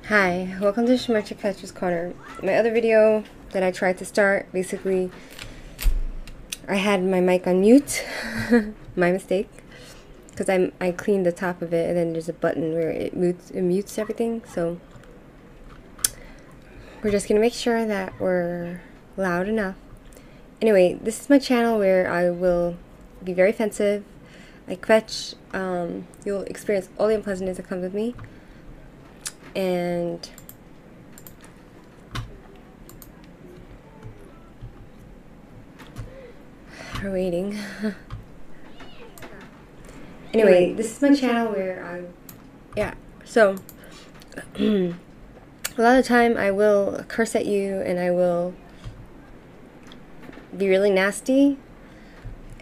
Hi, welcome to Shmirchik Corner. My other video that I tried to start, basically, I had my mic on mute. My mistake. Because I cleaned the top of it, and then there's a button where it mutes everything. So we're just going to make sure that we're loud enough. Anyway, this is my channel where I will be very offensive. I kvetch. You'll experience all the unpleasantness that comes with me. And we're waiting. Anyway, this is my channel where so a lot of the time I will curse at you and I will be really nasty,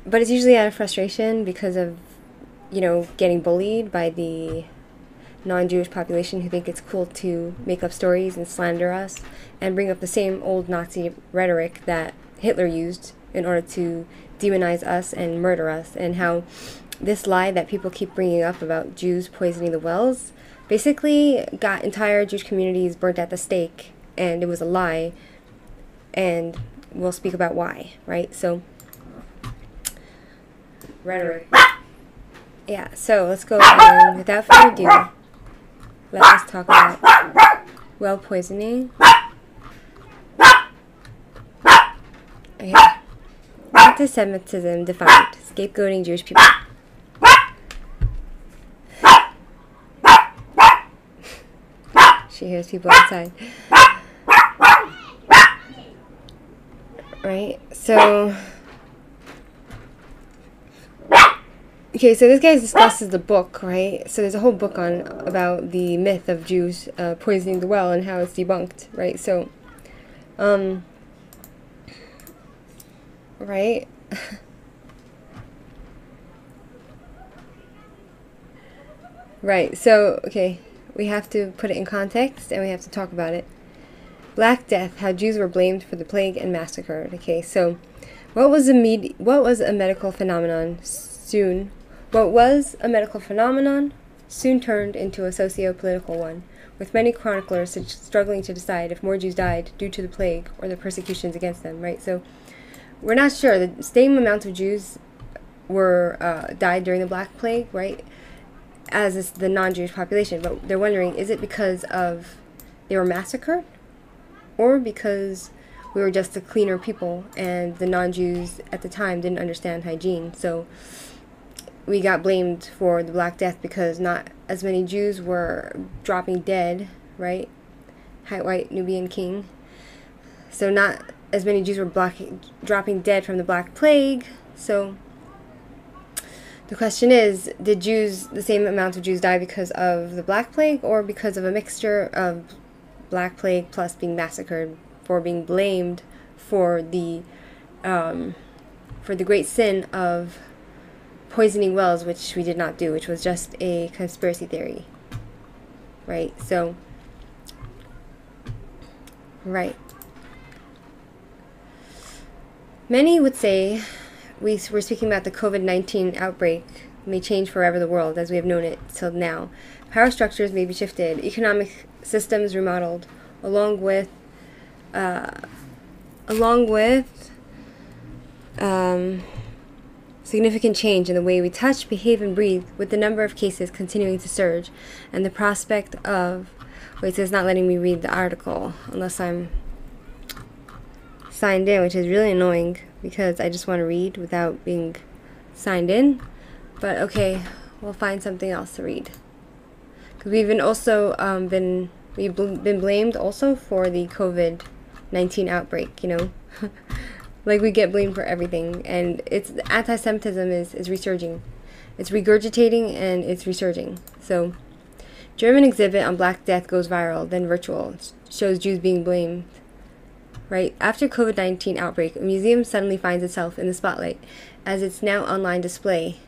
but it's usually out of frustration because of, getting bullied by the non-Jewish population who think it's cool to make up stories and slander us and bring up the same old Nazi rhetoric that Hitler used in order to demonize us and murder us, and how this lie that people keep bringing up about Jews poisoning the wells basically got entire Jewish communities burnt at the stake, and it was a lie, and we'll speak about why, right? So, rhetoric. Yeah, so let's go, and without further ado, let us talk about well poisoning. Okay. Anti-Semitism defined: scapegoating Jewish people. She hears people outside. Right? So, okay, so this guy discusses the book, right? So there's a whole book about the myth of Jews poisoning the well and how it's debunked, right? So, right? Right, so, okay, we have to put it in context and we have to talk about it. Black Death, how Jews were blamed for the plague and massacred. Okay, so what was a medical phenomenon soon turned into a socio-political one, with many chroniclers struggling to decide if more Jews died due to the plague or the persecutions against them, right? So we're not sure. The same amount of Jews died during the Black Plague, right, as is the non-Jewish population, but they're wondering, is it because of they were massacred, or because we were just a cleaner people and the non-Jews at the time didn't understand hygiene, so we got blamed for the Black Death because not as many Jews were dropping dead, right? White Nubian king. So not as many Jews were dropping dead from the Black Plague. So the question is, did the same amount of Jews die because of the Black Plague, or because of a mixture of Black Plague plus being massacred, for being blamed for the great sin of poisoning wells, which we did not do, which was just a conspiracy theory, right? So, right. Many would say we're speaking about the COVID-19 outbreak may change forever the world as we have known it till now. Power structures may be shifted, economic systems remodeled, along with significant change in the way we touch, behave, and breathe, with the number of cases continuing to surge, and the prospect of... Wait, so it's not letting me read the article unless I'm signed in, which is really annoying because I just want to read without being signed in. But okay, we'll find something else to read. Because we've been blamed also for the COVID-19 outbreak, Like, we get blamed for everything, and anti-Semitism is resurging. It's regurgitating and it's resurging. So, German exhibit on Black Death goes viral, then virtual. Shows Jews being blamed. Right? After COVID-19 outbreak, a museum suddenly finds itself in the spotlight as its now online display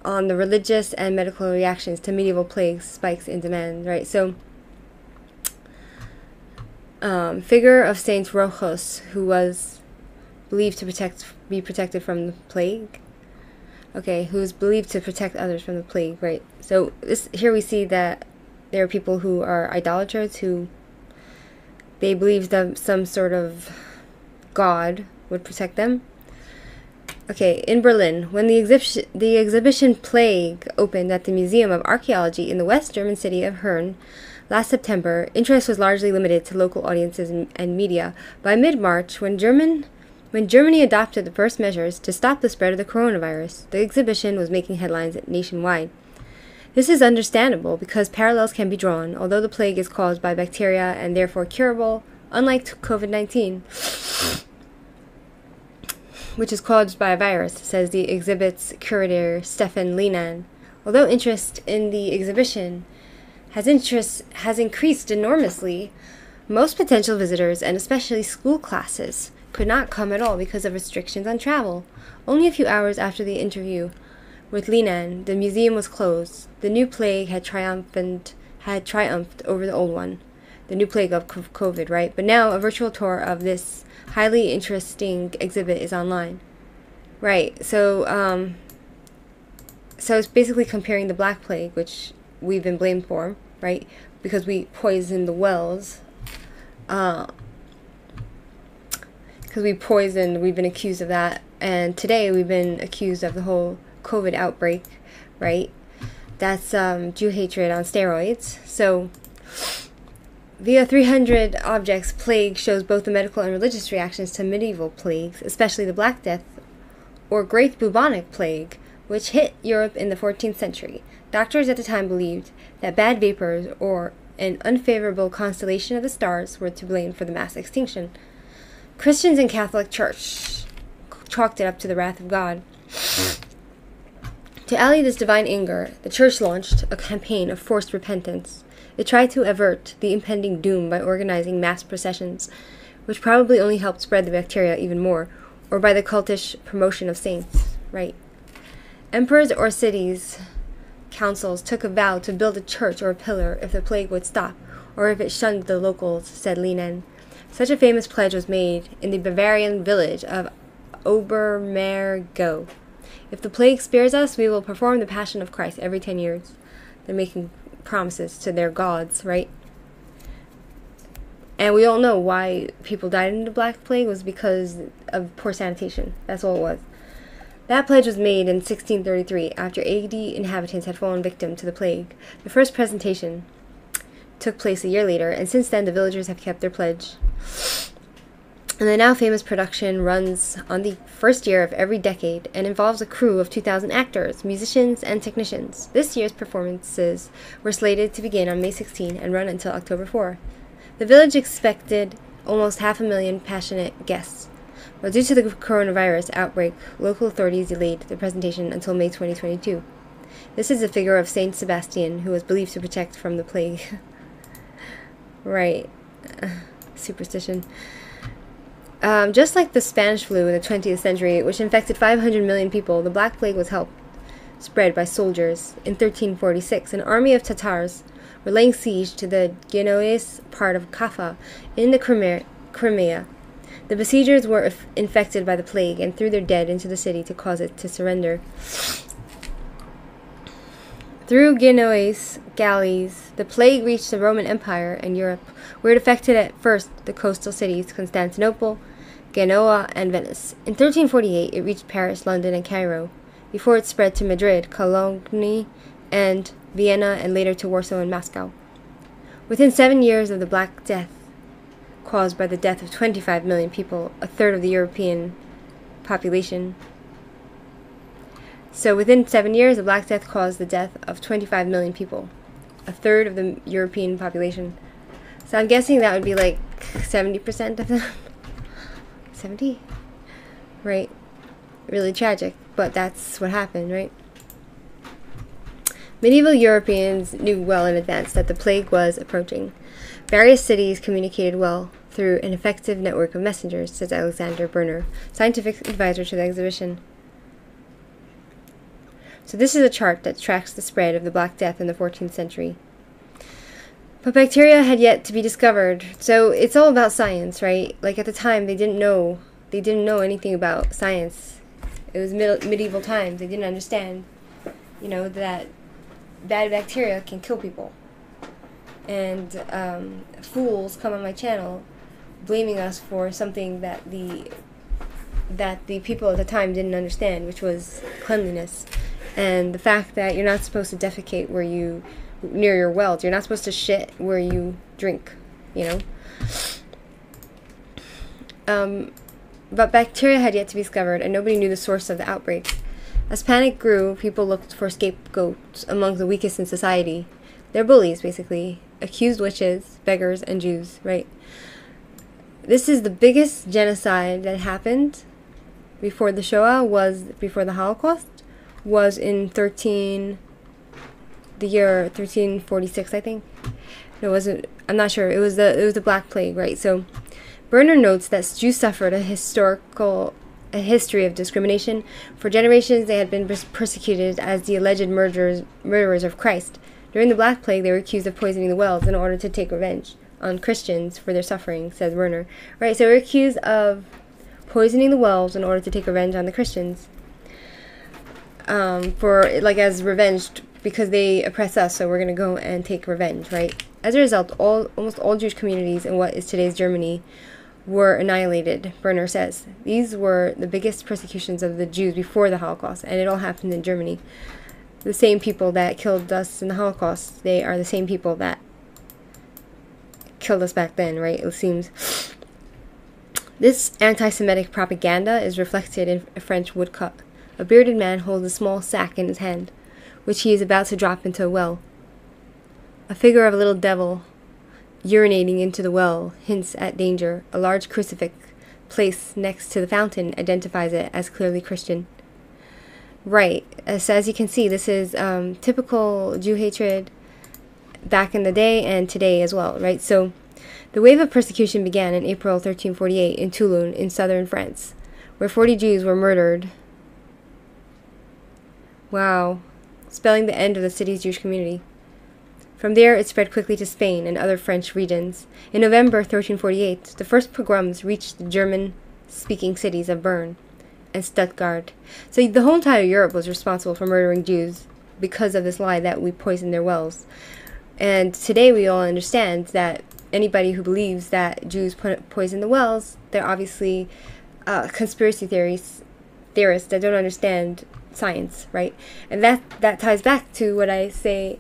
on the religious and medical reactions to medieval plagues spikes in demand. Right? So, figure of Saint Rochus, who was believed to be protected from the plague. Okay, who is believed to protect others from the plague, right? So here we see that There are people who are idolaters, who they believe that some sort of god would protect them. Okay, in Berlin, when the exhibition Plague opened at the Museum of Archaeology in the West German city of Herne last September, interest was largely limited to local audiences and media. By mid-March, when Germany adopted the first measures to stop the spread of the coronavirus, the exhibition was making headlines nationwide. This is understandable because parallels can be drawn. Although the plague is caused by bacteria and therefore curable, unlike COVID-19, which is caused by a virus, says the exhibit's curator Stefan Linan. Although interest in the exhibition has increased enormously, most potential visitors, and especially school classes, could not come at all because of restrictions on travel. Only a few hours after the interview with Linan, the museum was closed. The new plague had triumphed over the old one. The new plague of COVID, right? But now a virtual tour of this highly interesting exhibit is online. Right, so it's basically comparing the Black Plague, which we've been blamed for, right? Because we poisoned the wells. We've been accused of that. And today we've been accused of the whole COVID outbreak, right? That's Jew hatred on steroids. So via 300 objects, Plague shows both the medical and religious reactions to medieval plagues, especially the Black Death or Great Bubonic Plague, which hit Europe in the 14th century. Doctors at the time believed that bad vapors or an unfavorable constellation of the stars were to blame for the mass extinction. Christians and Catholic Church chalked it up to the wrath of God. To allay this divine anger, the Church launched a campaign of forced repentance. It tried to avert the impending doom by organizing mass processions, which probably only helped spread the bacteria even more, or by the cultish promotion of saints, right? Emperors or cities' councils took a vow to build a church or a pillar if the plague would stop, or if it shunned the locals, said Linan. Such a famous pledge was made in the Bavarian village of Obermergau. If the plague spares us, we will perform the Passion of Christ every 10 years. They're making promises to their gods, right? And we all know why people died in the Black Plague was because of poor sanitation. That's all it was. That pledge was made in 1633 after 80 inhabitants had fallen victim to the plague. The first presentation took place a year later, and since then the villagers have kept their pledge. And the now famous production runs on the first year of every decade and involves a crew of 2,000 actors, musicians, and technicians. This year's performances were slated to begin on May 16 and run until October 4. The village expected almost 500,000 passionate guests. But due to the coronavirus outbreak, local authorities delayed the presentation until May 2022. This is a figure of Saint Sebastian, who was believed to protect from the plague. Right. Superstition. Just like the Spanish flu in the 20th century, which infected 500 million people, the Black Plague was helped spread by soldiers. In 1346, an army of Tatars were laying siege to the Genoese part of Kaffa in the Crimea. The besiegers were infected by the plague and threw their dead into the city to cause it to surrender. Through Genoese galleys, the plague reached the Roman Empire and Europe, where it affected at first the coastal cities Constantinople, Genoa, and Venice. In 1348, it reached Paris, London, and Cairo, before it spread to Madrid, Cologne, and Vienna, and later to Warsaw and Moscow. Within 7 years of the Black Death, caused by the death of 25 million people, a third of the European population. So within 7 years, the Black Death caused the death of 25 million people, a third of the European population. So I'm guessing that would be like 70% of them. 70? Right? Really tragic, but that's what happened, right? Medieval Europeans knew well in advance that the plague was approaching. Various cities communicated well through an effective network of messengers, says Alexander Berner, scientific advisor to the exhibition. So this is a chart that tracks the spread of the Black Death in the 14th century. But bacteria had yet to be discovered, so it's all about science, right? Like at the time, they didn't know anything about science. It was medieval times. They didn't understand, that bad bacteria can kill people. and fools come on my channel blaming us for something that the people at the time didn't understand, which was cleanliness, and the fact that you're not supposed to defecate near your wells. You're not supposed to shit where you drink, you know. But bacteria had yet to be discovered, and nobody knew the source of the outbreak. As panic grew, people looked for scapegoats among the weakest in society. They're bullies, basically. Accused witches, beggars, and Jews, right? This is the biggest genocide that happened before the Shoah, before the Holocaust, was in the year 1346, I think. It wasn't, I'm not sure. It was the Black Plague, right? So Berner notes that Jews suffered a history of discrimination. For generations, they had been persecuted as the alleged murderers of Christ. During the Black Plague, they were accused of poisoning the wells in order to take revenge on Christians for their suffering, says Berner. Right, so we're accused of poisoning the wells in order to take revenge on the Christians. As revenge, because they oppress us, so we're going to go and take revenge, right? As a result, almost all Jewish communities in what is today's Germany were annihilated, Berner says. These were the biggest persecutions of the Jews before the Holocaust, and it all happened in Germany. The same people that killed us in the Holocaust, they are the same people that killed us back then, right? It seems. This anti-Semitic propaganda is reflected in a French woodcut. A bearded man holds a small sack in his hand, which he is about to drop into a well. A figure of a little devil urinating into the well hints at danger. A large crucifix placed next to the fountain identifies it as clearly Christian. Right, so as you can see, this is typical Jew hatred back in the day and today as well, right? So the wave of persecution began in April 1348 in Toulon in southern France, where 40 Jews were murdered. Wow, spelling the end of the city's Jewish community. From there, it spread quickly to Spain and other French regions. In November 1348, the first pogroms reached the German-speaking cities of Bern and Stuttgart. So the whole entire Europe was responsible for murdering Jews because of this lie that we poisoned their wells. And today we all understand that anybody who believes that Jews poison the wells, they're obviously conspiracy theorists that don't understand science, right? And that ties back to what I say.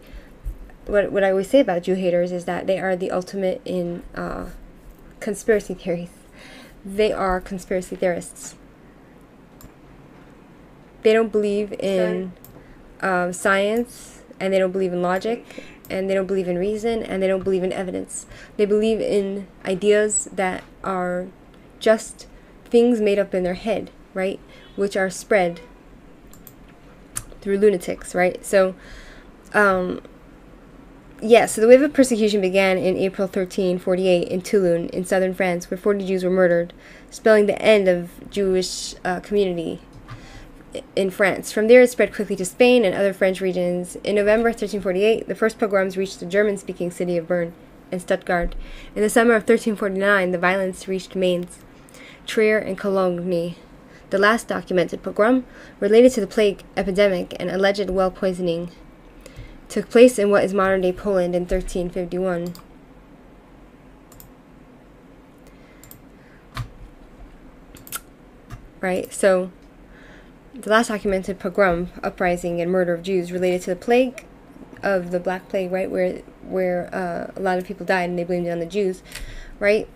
What I always say about Jew haters is that they are the ultimate in conspiracy theories. They are conspiracy theorists. They don't believe in science, and they don't believe in logic, and they don't believe in reason, and they don't believe in evidence. They believe in ideas that are just things made up in their head, right? Which are spread through lunatics, right? So, so the wave of persecution began in April 1348 in Toulon, in southern France, where 40 Jews were murdered, spelling the end of Jewish community in France. From there, it spread quickly to Spain and other French regions. In November 1348, the first pogroms reached the German-speaking city of Bern and Stuttgart. In the summer of 1349, the violence reached Mainz, Trier, and Cologne. The last documented pogrom, related to the plague epidemic and alleged well poisoning, took place in what is modern-day Poland in 1351. Right, so the last documented pogrom, uprising, and murder of Jews related to the plague of the Black Plague, right, where a lot of people died and they blamed it on the Jews, right?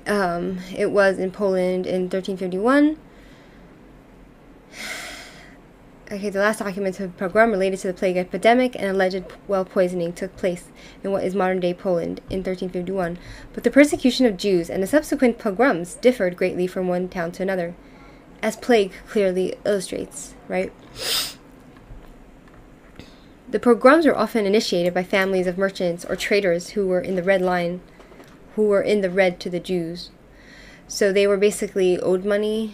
It was in Poland in 1351. Okay, the last documented pogrom related to the plague epidemic and alleged well poisoning took place in what is modern-day Poland in 1351. But the persecution of Jews and the subsequent pogroms differed greatly from one town to another, as plague clearly illustrates, right? The pogroms were often initiated by families of merchants or traders who were in the red line, who were in the red to the Jews. So they were basically owed money,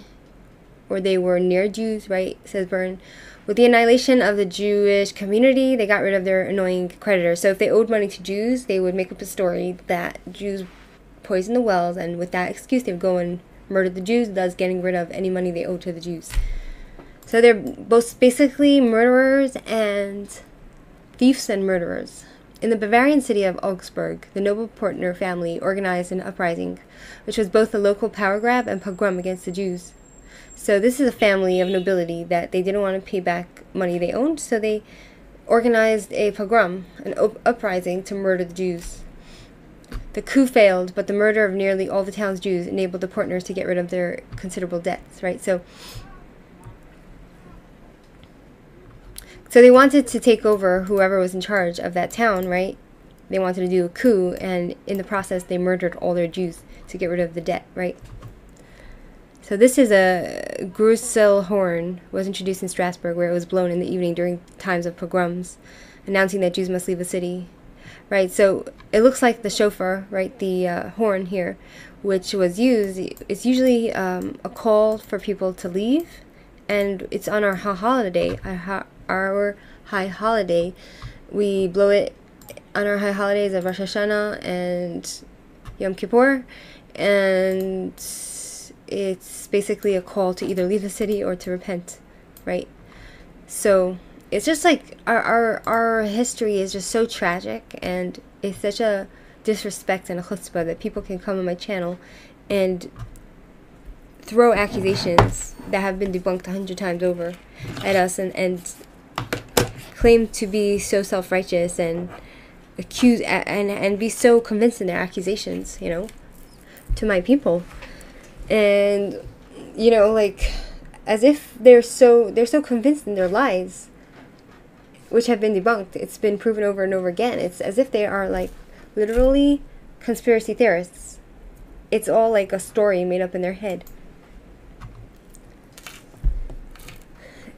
or they were near Jews, right, says Bern. With the annihilation of the Jewish community, they got rid of their annoying creditors. So if they owed money to Jews, they would make up a story that Jews poisoned the wells, and with that excuse, they would go and murder the Jews, thus getting rid of any money they owed to the Jews. So they're both basically murderers and thieves and murderers. In the Bavarian city of Augsburg, the noble Portner family organized an uprising, which was both a local power grab and pogrom against the Jews. So this is a family of nobility that they didn't want to pay back money they owned, so they organized a pogrom, an uprising to murder the Jews. The coup failed, but the murder of nearly all the town's Jews enabled the Portners to get rid of their considerable debts, right? So they wanted to take over whoever was in charge of that town, right? They wanted to do a coup, and in the process, they murdered all their Jews to get rid of the debt, right? So this is a Grusel horn, was introduced in Strasbourg, where it was blown in the evening during times of pogroms, announcing that Jews must leave the city, right? So it looks like the shofar, right, the horn here, which was used, it's usually a call for people to leave, and it's on our holiday, our high holiday. We blow it on our high holidays of Rosh Hashanah and Yom Kippur, and it's basically a call to either leave the city or to repent, right? So it's just like our history is just so tragic, and it's such a disrespect and a chutzpah that people can come on my channel and throw accusations that have been debunked 100 times over at us, and claim to be so self-righteous and accuse and be so convinced in their accusations, you know, to my people. And you know, like, as if they're so convinced in their lies, which have been debunked. It's been proven over and over again. It's as if they are like literally conspiracy theorists. It's all like a story made up in their head.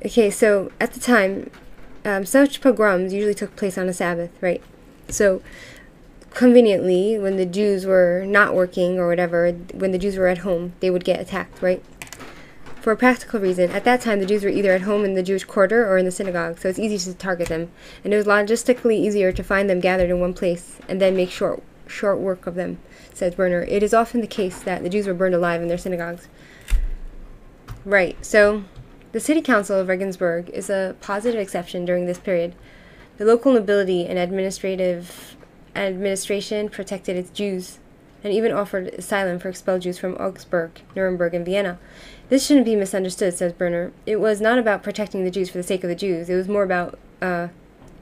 Okay, so at the time, such pogroms usually took place on a Sabbath, right? So conveniently, when the Jews were not working or whatever, when the Jews were at home, they would get attacked, right? For a practical reason, at that time the Jews were either at home in the Jewish quarter or in the synagogue, so it's easy to target them, and it was logistically easier to find them gathered in one place and then make short work of them, says Berner. It is often the case that the Jews were burned alive in their synagogues. Right, so the city council of Regensburg is a positive exception during this period. The local nobility and administration protected its Jews, and even offered asylum for expelled Jews from Augsburg, Nuremberg, and Vienna. This shouldn't be misunderstood, says Berner. It was not about protecting the Jews for the sake of the Jews. It was more about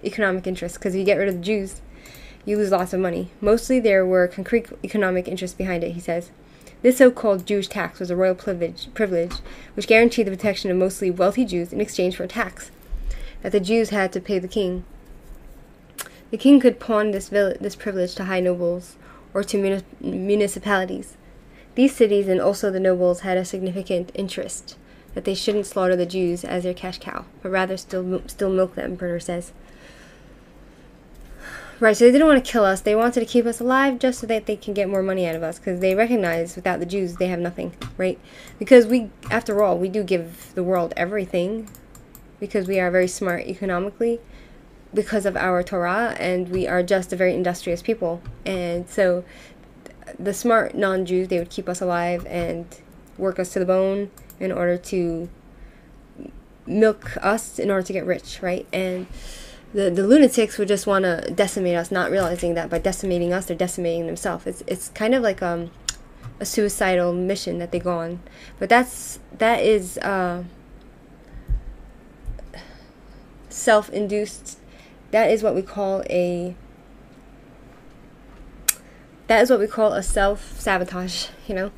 economic interests, because if you get rid of the Jews, you lose lots of money. Mostly there were concrete economic interests behind it, he says. This so-called Jewish tax was a royal privilege, which guaranteed the protection of mostly wealthy Jews in exchange for a tax that the Jews had to pay the king. The king could pawn this privilege to high nobles or to municipalities. These cities and also the nobles had a significant interest that they shouldn't slaughter the Jews as their cash cow, but rather still milk them, Berner says. Right, so they didn't want to kill us. They wanted to keep us alive just so that they can get more money out of us, because they recognize without the Jews they have nothing, right? Because we, after all, we do give the world everything, because we are very smart economically, because of our Torah, and we are just a very industrious people. And so the smart non-Jews, they would keep us alive and work us to the bone in order to milk us in order to get rich, right? And the lunatics would just want to decimate us, not realizing that by decimating us, they're decimating themselves. It's kind of like a suicidal mission that they go on. But that is self-induced. That is what we call a self-sabotage, you know.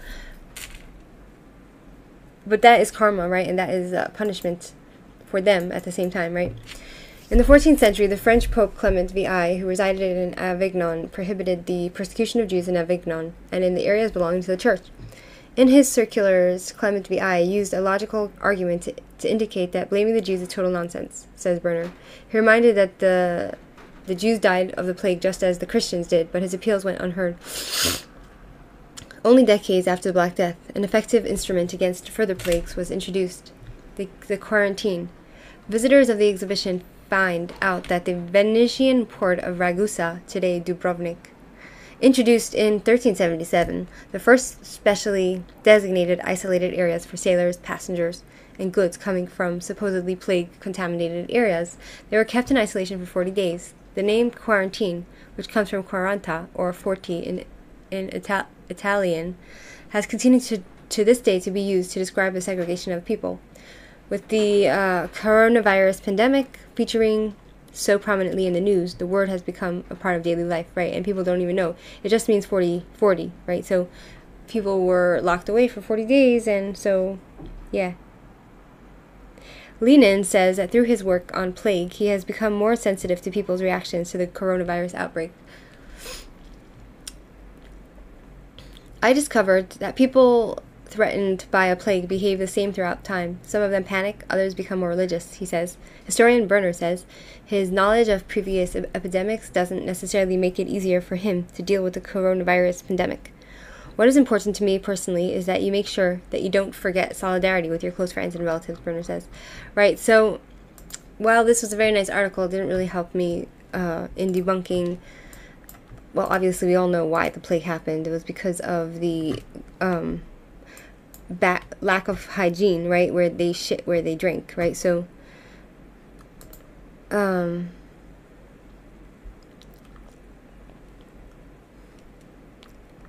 But that is karma, right? And that is punishment for them at the same time, right? In the 14th century, the French Pope Clement VI, who resided in Avignon, prohibited the persecution of Jews in Avignon and in the areas belonging to the church. In his circulars, Clement VI used a logical argument to indicate that blaming the Jews is total nonsense, says Berner. He reminded that the Jews died of the plague just as the Christians did, but his appeals went unheard. Only decades after the Black Death, an effective instrument against further plagues was introduced, the quarantine. Visitors of the exhibition find out that the Venetian port of Ragusa, today Dubrovnik, introduced in 1377 the first specially designated isolated areas for sailors, passengers, and goods coming from supposedly plague-contaminated areas. They were kept in isolation for 40 days. The name quarantine, which comes from quaranta, or 40 in Italian, has continued to this day to be used to describe the segregation of people. With the coronavirus pandemic featuring so prominently in the news, the word has become a part of daily life, right? And people don't even know. It just means 40, right? So people were locked away for 40 days, and so, yeah. Lenin says that through his work on plague, he has become more sensitive to people's reactions to the coronavirus outbreak. I discovered that people threatened by a plague behave the same throughout time. Some of them panic, others become more religious, he says. Historian Berner says his knowledge of previous epidemics doesn't necessarily make it easier for him to deal with the coronavirus pandemic. What is important to me personally is that you make sure that you don't forget solidarity with your close friends and relatives, Berner says. Right, so while this was a very nice article, it didn't really help me in debunking. Well, obviously we all know why the plague happened. It was because of the lack of hygiene, right, where they shit where they drink, right? So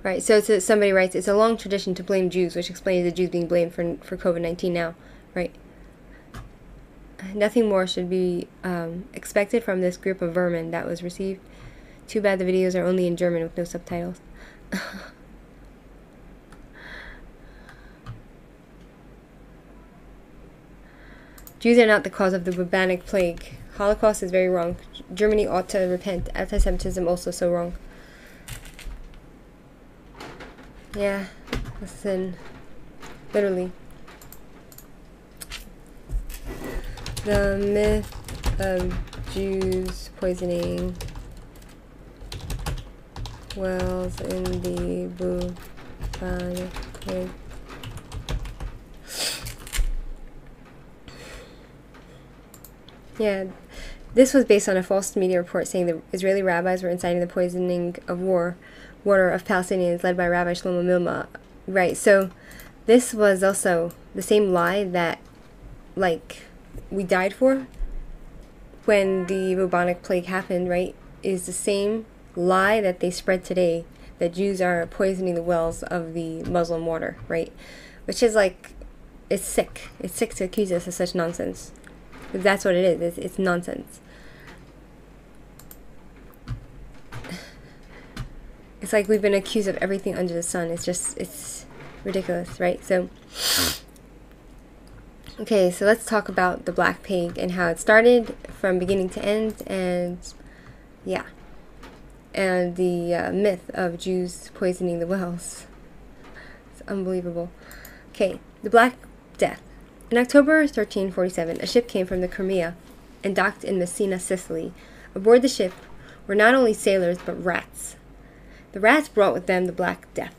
right, so somebody writes, it's a long tradition to blame Jews, which explains the Jews being blamed for COVID-19 now, right? Nothing more should be expected from this group of vermin that was received. Too bad the videos are only in German with no subtitles. Jews are not the cause of the bubonic plague. Holocaust is very wrong. Germany ought to repent. Anti-Semitism also so wrong. Yeah, listen, literally. The myth of Jews poisoning wells in the bubonic plague. Yeah, this was based on a false media report saying the Israeli rabbis were inciting the poisoning of water of Palestinians led by Rabbi Shlomo Milma. Right, so this was also the same lie that, like, we died for when the bubonic plague happened, right, is the same lie that they spread today, that Jews are poisoning the wells of the Muslim water, right? Which is like, it's sick. It's sick to accuse us of such nonsense. That's what it is. It's nonsense. It's like we've been accused of everything under the sun. It's ridiculous, right? So, okay, so let's talk about the Black Plague and how it started from beginning to end, and yeah, and the myth of Jews poisoning the wells. It's unbelievable. Okay, the Black Death. In October 1347, a ship came from the Crimea and docked in Messina, Sicily. Aboard the ship were not only sailors, but rats. The rats brought with them the Black Death.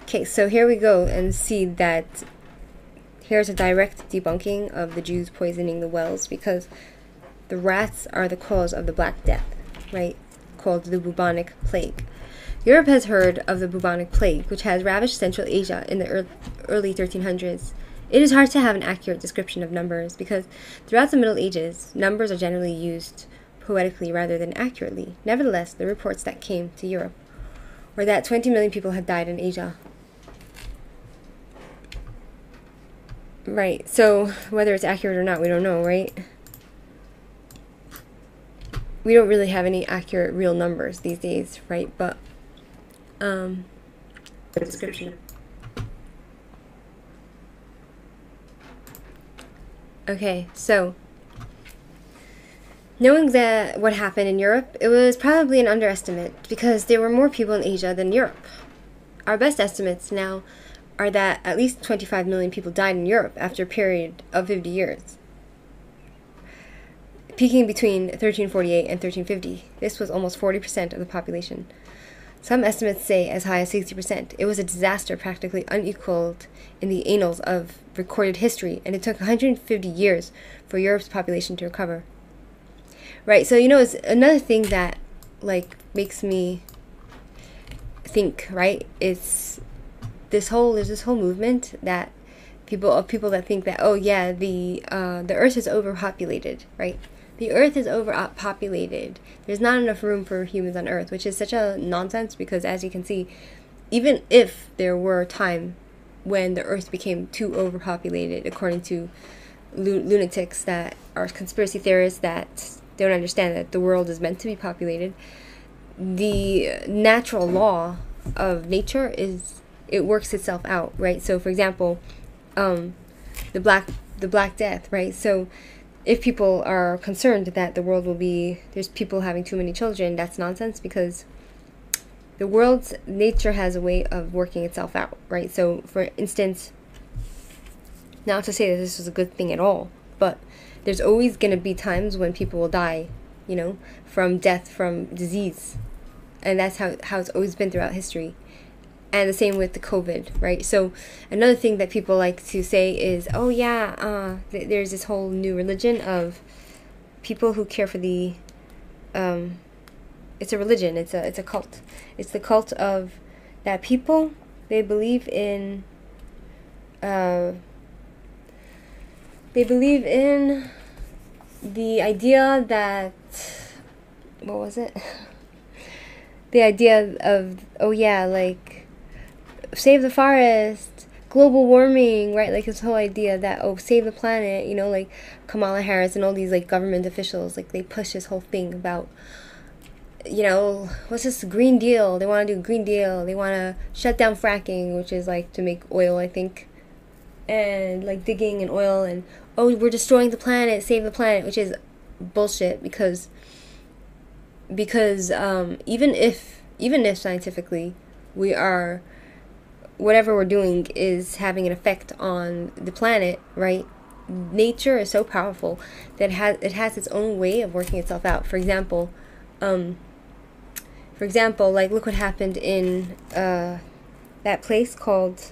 Okay, so here we go and see that here's a direct debunking of the Jews poisoning the wells, because the rats are the cause of the Black Death, right, called the bubonic plague. Europe has heard of the bubonic plague, which has ravaged Central Asia in the early 1300s. It is hard to have an accurate description of numbers because throughout the Middle Ages, numbers are generally used poetically rather than accurately. Nevertheless, the reports that came to Europe were that 20 million people had died in Asia. Right, so whether it's accurate or not, we don't know, right? We don't really have any accurate real numbers these days, right? But, the description. Okay, so knowing that what happened in Europe, it was probably an underestimate because there were more people in Asia than Europe. Our best estimates now are that at least 25 million people died in Europe after a period of 50 years, peaking between 1348 and 1350. This was almost 40% of the population. Some estimates say as high as 60%. It was a disaster practically unequaled in the annals of recorded history, and it took 150 years for Europe's population to recover. Right, so, you know, it's another thing that, like, makes me think, right, it's there's this whole movement that people that think that, oh yeah, the earth is overpopulated, right? the Earth is overpopulated. There's not enough room for humans on Earth, which is such a nonsense because, as you can see, even if there were a time when the Earth became too overpopulated, according to lunatics that are conspiracy theorists that don't understand that the world is meant to be populated, the natural law of nature is it works itself out, right? So, for example, the Black Death, right? So, if people are concerned that the world will be there's people having too many children, that's nonsense because the world's nature has a way of working itself out, right? So, for instance, not to say that this was a good thing at all, but there's always going to be times when people will die, you know, from death, from disease. And that's how it's always been throughout history. And the same with the COVID, right? So another thing that people like to say is, oh yeah, there's this whole new religion of people who care for the, it's a religion, it's a cult. It's the cult of that people, they believe in the idea that, what was it? The idea of, oh yeah, like, save the forest, global warming, right? Like this whole idea that, oh, save the planet, you know, like Kamala Harris and all these like government officials, like they push this whole thing about, you know, what's this Green Deal? They want to do a Green Deal. They want to shut down fracking, which is like to make oil, I think, and like digging and oil, and oh, we're destroying the planet, save the planet, which is bullshit because even if scientifically we are, whatever we're doing is having an effect on the planet, right? Nature is so powerful that it has its own way of working itself out. For example, like look what happened in that place called,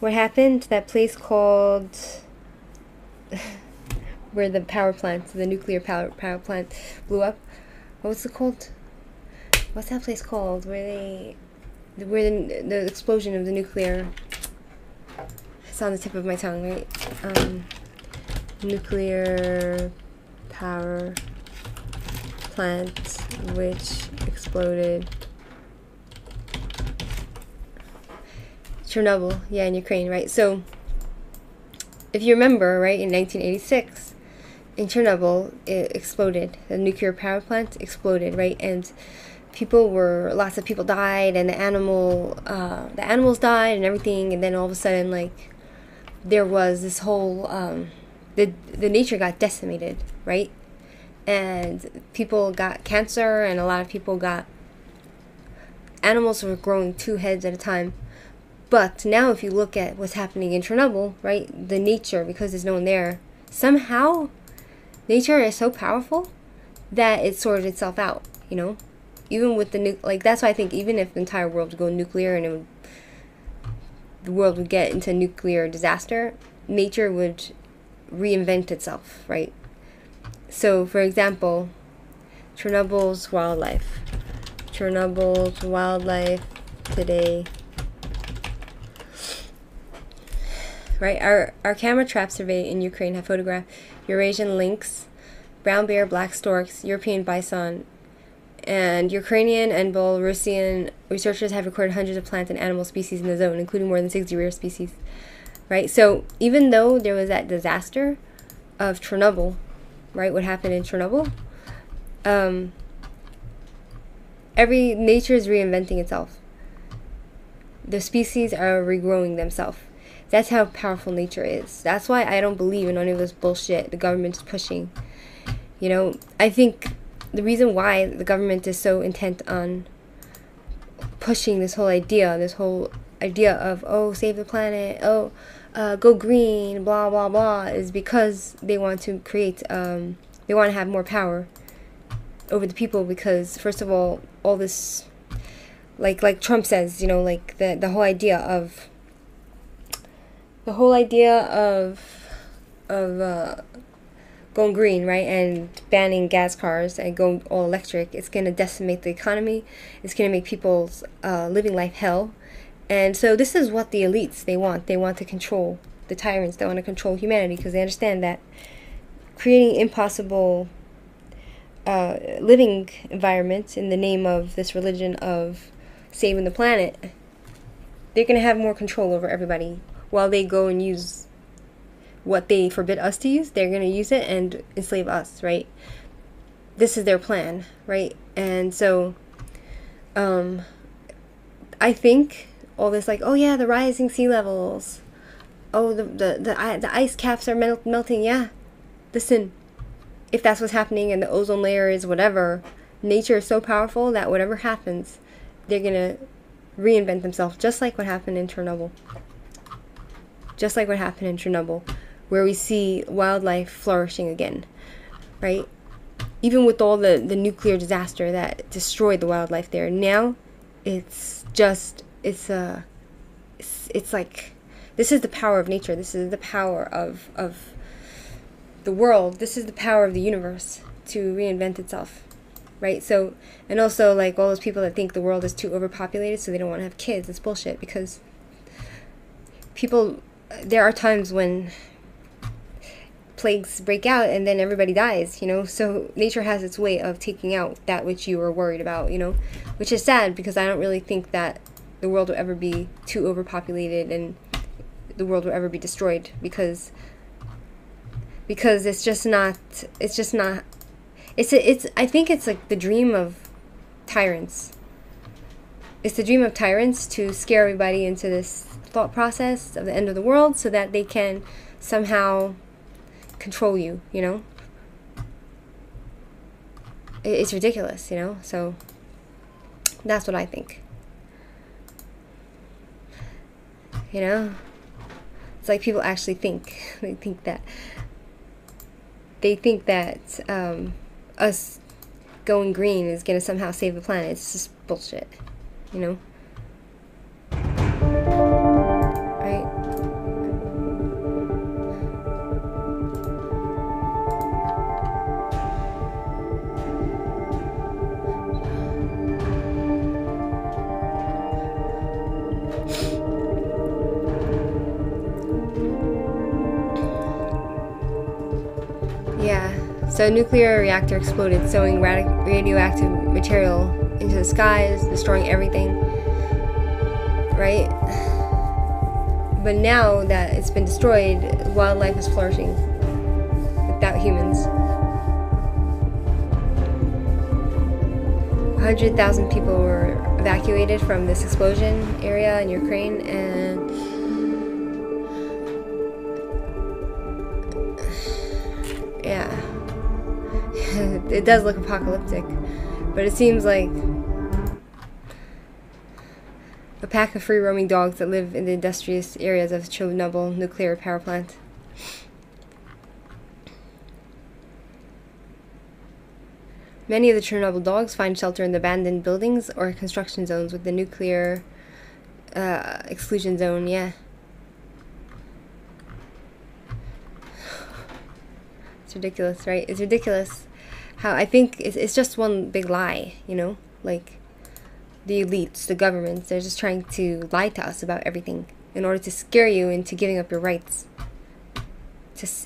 that place called where the nuclear power plant blew up. What's it called? What's that place called? Where the explosion of the nuclear. It's on the tip of my tongue, right? Nuclear power plant which exploded. Chernobyl, yeah, in Ukraine, right? So, if you remember, right, in 1986. In Chernobyl, it exploded. The nuclear power plant exploded, right? And lots of people died, and the animals died and everything. And then all of a sudden, like, there was this whole, the nature got decimated, right? And people got cancer, and a lot of people animals were growing 2 heads at a time. But now if you look at what's happening in Chernobyl, right, the nature, because there's no one there, somehow nature is so powerful that it sorted itself out, you know? Even with that's why I think even if the entire world would go nuclear and the world would get into nuclear disaster, nature would reinvent itself, right? So, for example, Chernobyl's wildlife today. Right, our camera trap survey in Ukraine have photographed Eurasian lynx, brown bear, black storks, European bison, and Ukrainian and Belarusian researchers have recorded hundreds of plant and animal species in the zone, including more than 60 rare species. Right, so even though there was that disaster of Chernobyl, right, what happened in Chernobyl, every nature is reinventing itself. The species are regrowing themselves. That's how powerful nature is. That's why I don't believe in any of this bullshit the government is pushing. You know, I think the reason why the government is so intent on pushing this whole idea of, oh, save the planet, oh, go green, blah, blah, blah, is because they want to create, they want to have more power over the people because, first of all this, like Trump says, you know, like the whole idea of going green, right, and banning gas cars and going all electric, it's going to decimate the economy. It's going to make people's living life hell. And so this is what the elites, they want. They want to control the tyrants. They want to control humanity because they understand that creating impossible living environments in the name of this religion of saving the planet, they're going to have more control over everybody. While they go and use what they forbid us to use, they're going to use it and enslave us, right? This is their plan, right? And so I think all this like, oh yeah, the rising sea levels, oh the ice caps are melting. Yeah, listen, if that's what's happening and the ozone layer is whatever, nature is so powerful that whatever happens, they're gonna reinvent themselves, just like what happened in Chernobyl. Just like what happened in Chernobyl, where we see wildlife flourishing again, right? Even with all the nuclear disaster that destroyed the wildlife there, now it's like, this is the power of nature. This is the power of the world. This is the power of the universe to reinvent itself, right? So, and also like all those people that think the world is too overpopulated, so they don't want to have kids. It's bullshit, because there are times when plagues break out and then everybody dies, you know. So nature has its way of taking out that which you were worried about, you know, which is sad, because I don't really think that the world will ever be too overpopulated and the world will ever be destroyed, because it's I think it's like the dream of tyrants. It's the dream of tyrants to scare everybody into this thought process of the end of the world so that they can somehow control you, you know. It's ridiculous, you know. So that's what I think. You know, it's like people actually think. They think that us going green is gonna somehow save the planet. It's just bullshit, you know. Right? Yeah, so a nuclear reactor exploded, sowing radioactive material into the skies, destroying everything, right? But now that it's been destroyed, wildlife is flourishing without humans. 100,000 people were evacuated from this explosion area in Ukraine, and yeah, it does look apocalyptic, but it seems like a pack of free-roaming dogs that live in the industrious areas of Chernobyl nuclear power plant. Many of the Chernobyl dogs find shelter in the abandoned buildings or construction zones with the nuclear exclusion zone. Yeah. It's ridiculous, right? It's ridiculous how I think it's just one big lie, you know? Like, the elites, the governments, they're just trying to lie to us about everything in order to scare you into giving up your rights.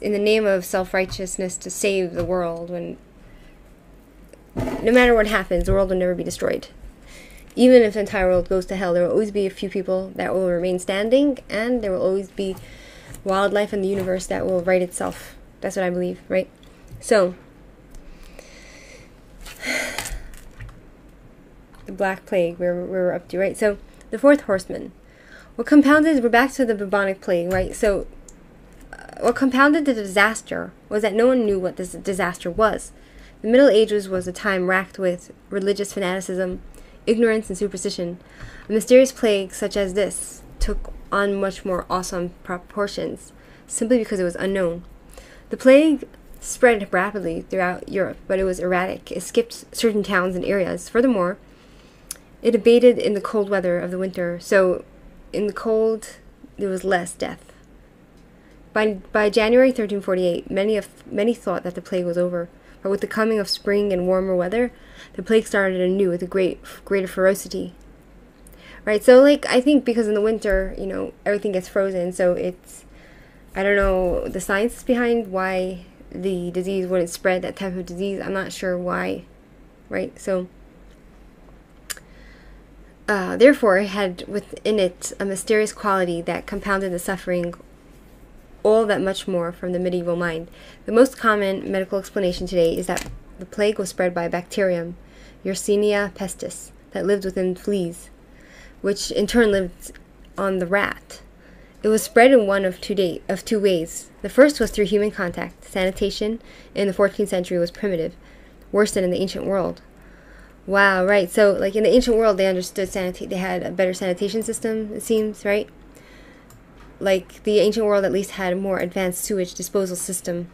In the name of self-righteousness, to save the world, when no matter what happens, the world will never be destroyed. Even if the entire world goes to hell, there will always be a few people that will remain standing, and there will always be wildlife in the universe that will right itself. That's what I believe, right? So, the Black Plague, where we're up to, right? So, the fourth horseman. We're back to the bubonic plague, right? So, what compounded the disaster was that no one knew what this disaster was. The Middle Ages was a time racked with religious fanaticism, ignorance, and superstition. A mysterious plague such as this took on much more awesome proportions, simply because it was unknown. The plague spread rapidly throughout Europe, but it was erratic. It skipped certain towns and areas. Furthermore, it abated in the cold weather of the winter, so in the cold there was less death. By January 1348, many thought that the plague was over. But with the coming of spring and warmer weather, the plague started anew with a greater ferocity. Right, so like, I think because in the winter, you know, everything gets frozen, so it's, I don't know the science behind why the disease wouldn't spread, that type of disease. I'm not sure why, right? So, therefore, it had within it a mysterious quality that compounded the suffering all that much more from the medieval mind. The most common medical explanation today is that the plague was spread by a bacterium, Yersinia pestis, that lived within fleas, which in turn lived on the rat. It was spread in one of two ways. The first was through human contact. Sanitation in the 14th century was primitive, worse than in the ancient world. Wow, right. So, like in the ancient world, they understood they had a better sanitation system, it seems, right? Like the ancient world at least had a more advanced sewage disposal system.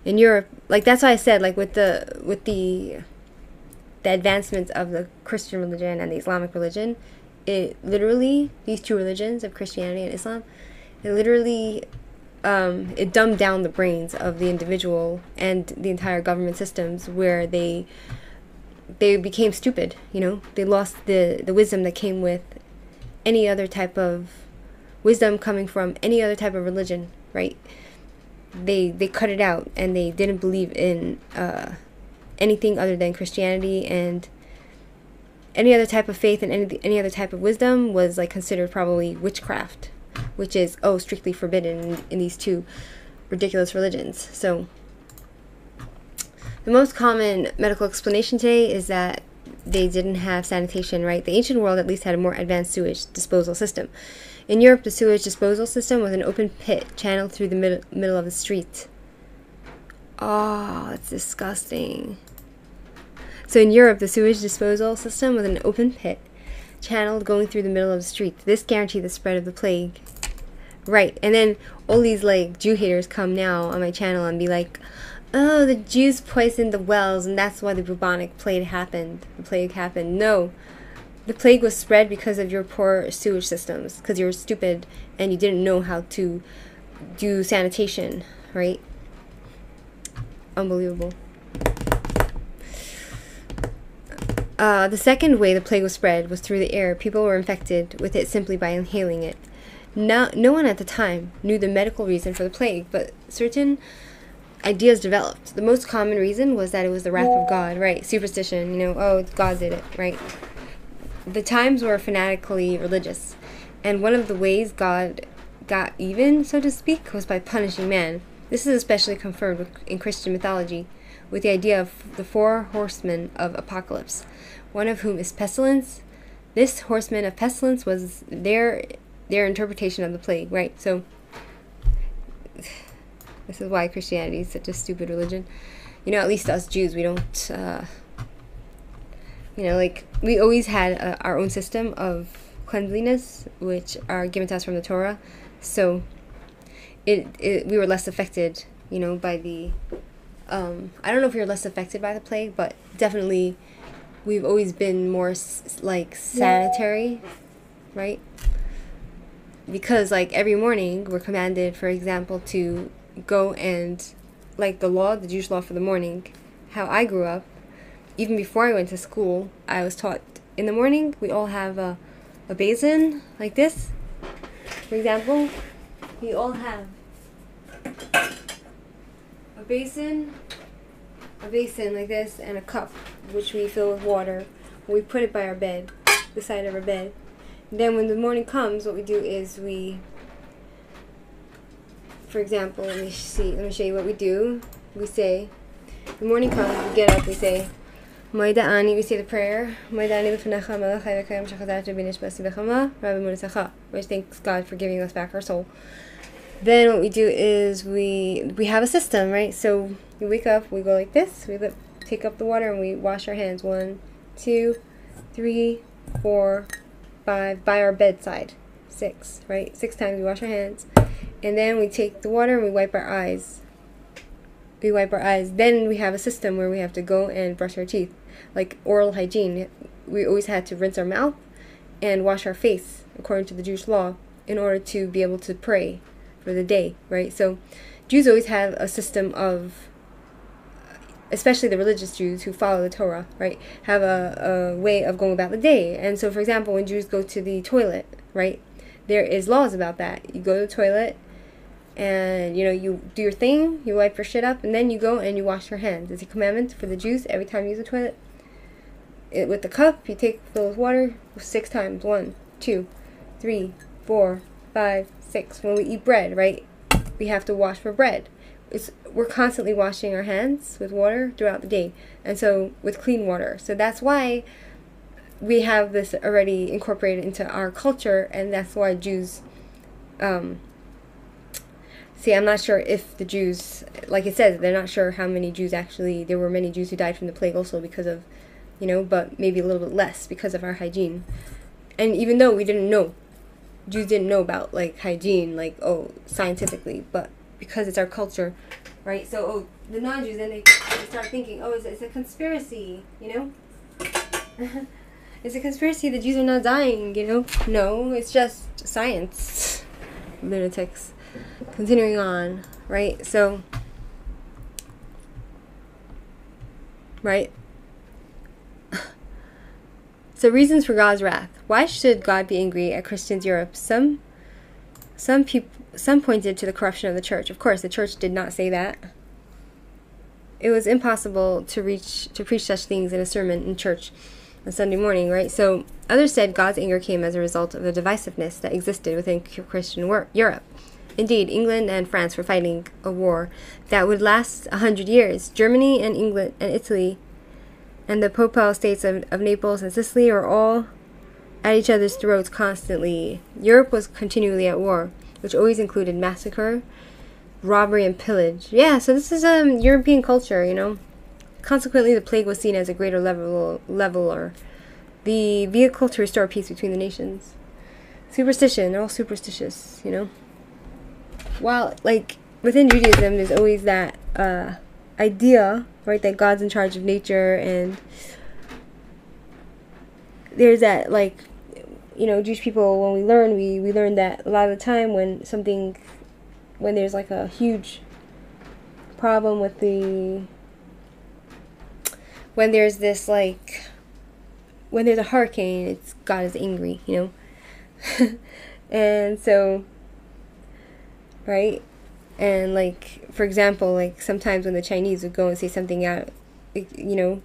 In Europe, like that's why I said, like with the advancements of the Christian religion and the Islamic religion, it literally, these two religions of Christianity and Islam, it literally it dumbed down the brains of the individual and the entire government systems, where they became stupid. You know, they lost the wisdom that came with any other type of wisdom coming from any other type of religion, right? They cut it out, and they didn't believe in anything other than Christianity, and any other type of faith and any other type of wisdom was like considered probably witchcraft, which is strictly forbidden in these two ridiculous religions. So the most common medical explanation today is that they didn't have sanitation, right? The ancient world at least had a more advanced sewage disposal system. In Europe, the sewage disposal system was an open pit channeled through the middle of the street. Oh, that's disgusting. So in Europe, the sewage disposal system was an open pit channeled going through the middle of the street. This guaranteed the spread of the plague. Right, and then all these like Jew haters come now on my channel and be like, oh, the Jews poisoned the wells and that's why the bubonic plague happened. No. The plague was spread because of your poor sewage systems, because you were stupid and you didn't know how to do sanitation, right? Unbelievable. The second way the plague was spread was through the air. People were infected with it simply by inhaling it. No one at the time knew the medical reason for the plague, but certain ideas developed. The most common reason was that it was the wrath of God, right? Superstition, you know, oh, God did it, right? The times were fanatically religious, and one of the ways God got even, so to speak, was by punishing man. This is especially confirmed in Christian mythology, with the idea of the 4 horsemen of apocalypse, one of whom is pestilence. This horseman of pestilence was their interpretation of the plague, right? So this is why Christianity is such a stupid religion. You know, at least us Jews, we don't, you know, like, we always had our own system of cleanliness, which are given to us from the Torah. So we were less affected, you know, by the, I don't know if we were less affected by the plague, but definitely we've always been more, like, sanitary, right? Because, like, every morning we're commanded, for example, to go and, like, the Jewish law for the morning, how I grew up, even before I went to school, I was taught in the morning we all have a basin like this. For example, we all have a basin like this, and a cup which we fill with water. We put it by our bed, the side of our bed. Then when the morning comes, what we do is for example, let me show you what we do. We say, the morning comes, we get up, we say, we say the prayer, which thanks God for giving us back our soul. Then what we do is we have a system, right? So we wake up, we go like this, we take up the water and we wash our hands. 1, 2, 3, 4, 5, by our bedside. 6, right? 6 times we wash our hands. And then we take the water and we wipe our eyes. Then we have a system where we have to go and brush our teeth. Like oral hygiene. We always had to rinse our mouth and wash our face, according to the Jewish law, in order to be able to pray for the day, right? So Jews always have a system of, especially the religious Jews who follow the Torah, right, have a way of going about the day. And so, for example, when Jews go to the toilet, right, there is laws about that. You go to the toilet, and, you know, you do your thing, you wipe your shit up, and then you go and you wash your hands. It's a commandment for the Jews every time you use the toilet. With the cup, you fill with water 6 times. 1, 2, 3, 4, 5, 6. When we eat bread, right, we have to wash for bread. We're constantly washing our hands with water throughout the day, and so with clean water. So that's why we have this already incorporated into our culture, and that's why Jews, see, I'm not sure if the Jews, like it says, they're not sure how many Jews actually, there were many Jews who died from the plague also because of, you know, but maybe a little bit less because of our hygiene. And even though we didn't know, Jews didn't know about, like, hygiene, like, oh, scientifically, but because it's our culture, right? So, oh, the non-Jews, then they start thinking, oh, it's a conspiracy, you know? It's a conspiracy, the Jews are not dying, you know? No, it's just science. Lunatics. Continuing on, right? So, right? So, reasons for God's wrath. Why should God be angry at Christians Europe? Some pointed to the corruption of the church. Of course, the church did not say that. It was impossible to preach such things in a sermon in church on Sunday morning, right? So others said God's anger came as a result of the divisiveness that existed within Christian Europe. Indeed, England and France were fighting a war that would last 100 years. Germany and England and Italy and the Papal States of Naples and Sicily are all at each other's throats constantly. Europe was continually at war, which always included massacre, robbery, and pillage. Yeah, so this is European culture, you know. Consequently, the plague was seen as a greater leveler, the vehicle to restore peace between the nations. Superstition, they're all superstitious, you know. While, like, within Judaism, there's always that idea, right, that God's in charge of nature, and there's that, like, you know, Jewish people, when we learn that a lot of the time when there's like a huge problem with when there's this, like, when there's a hurricane, it's God is angry, you know. And so, right, and, like, for example, like, sometimes when the Chinese would go and say something out, you know,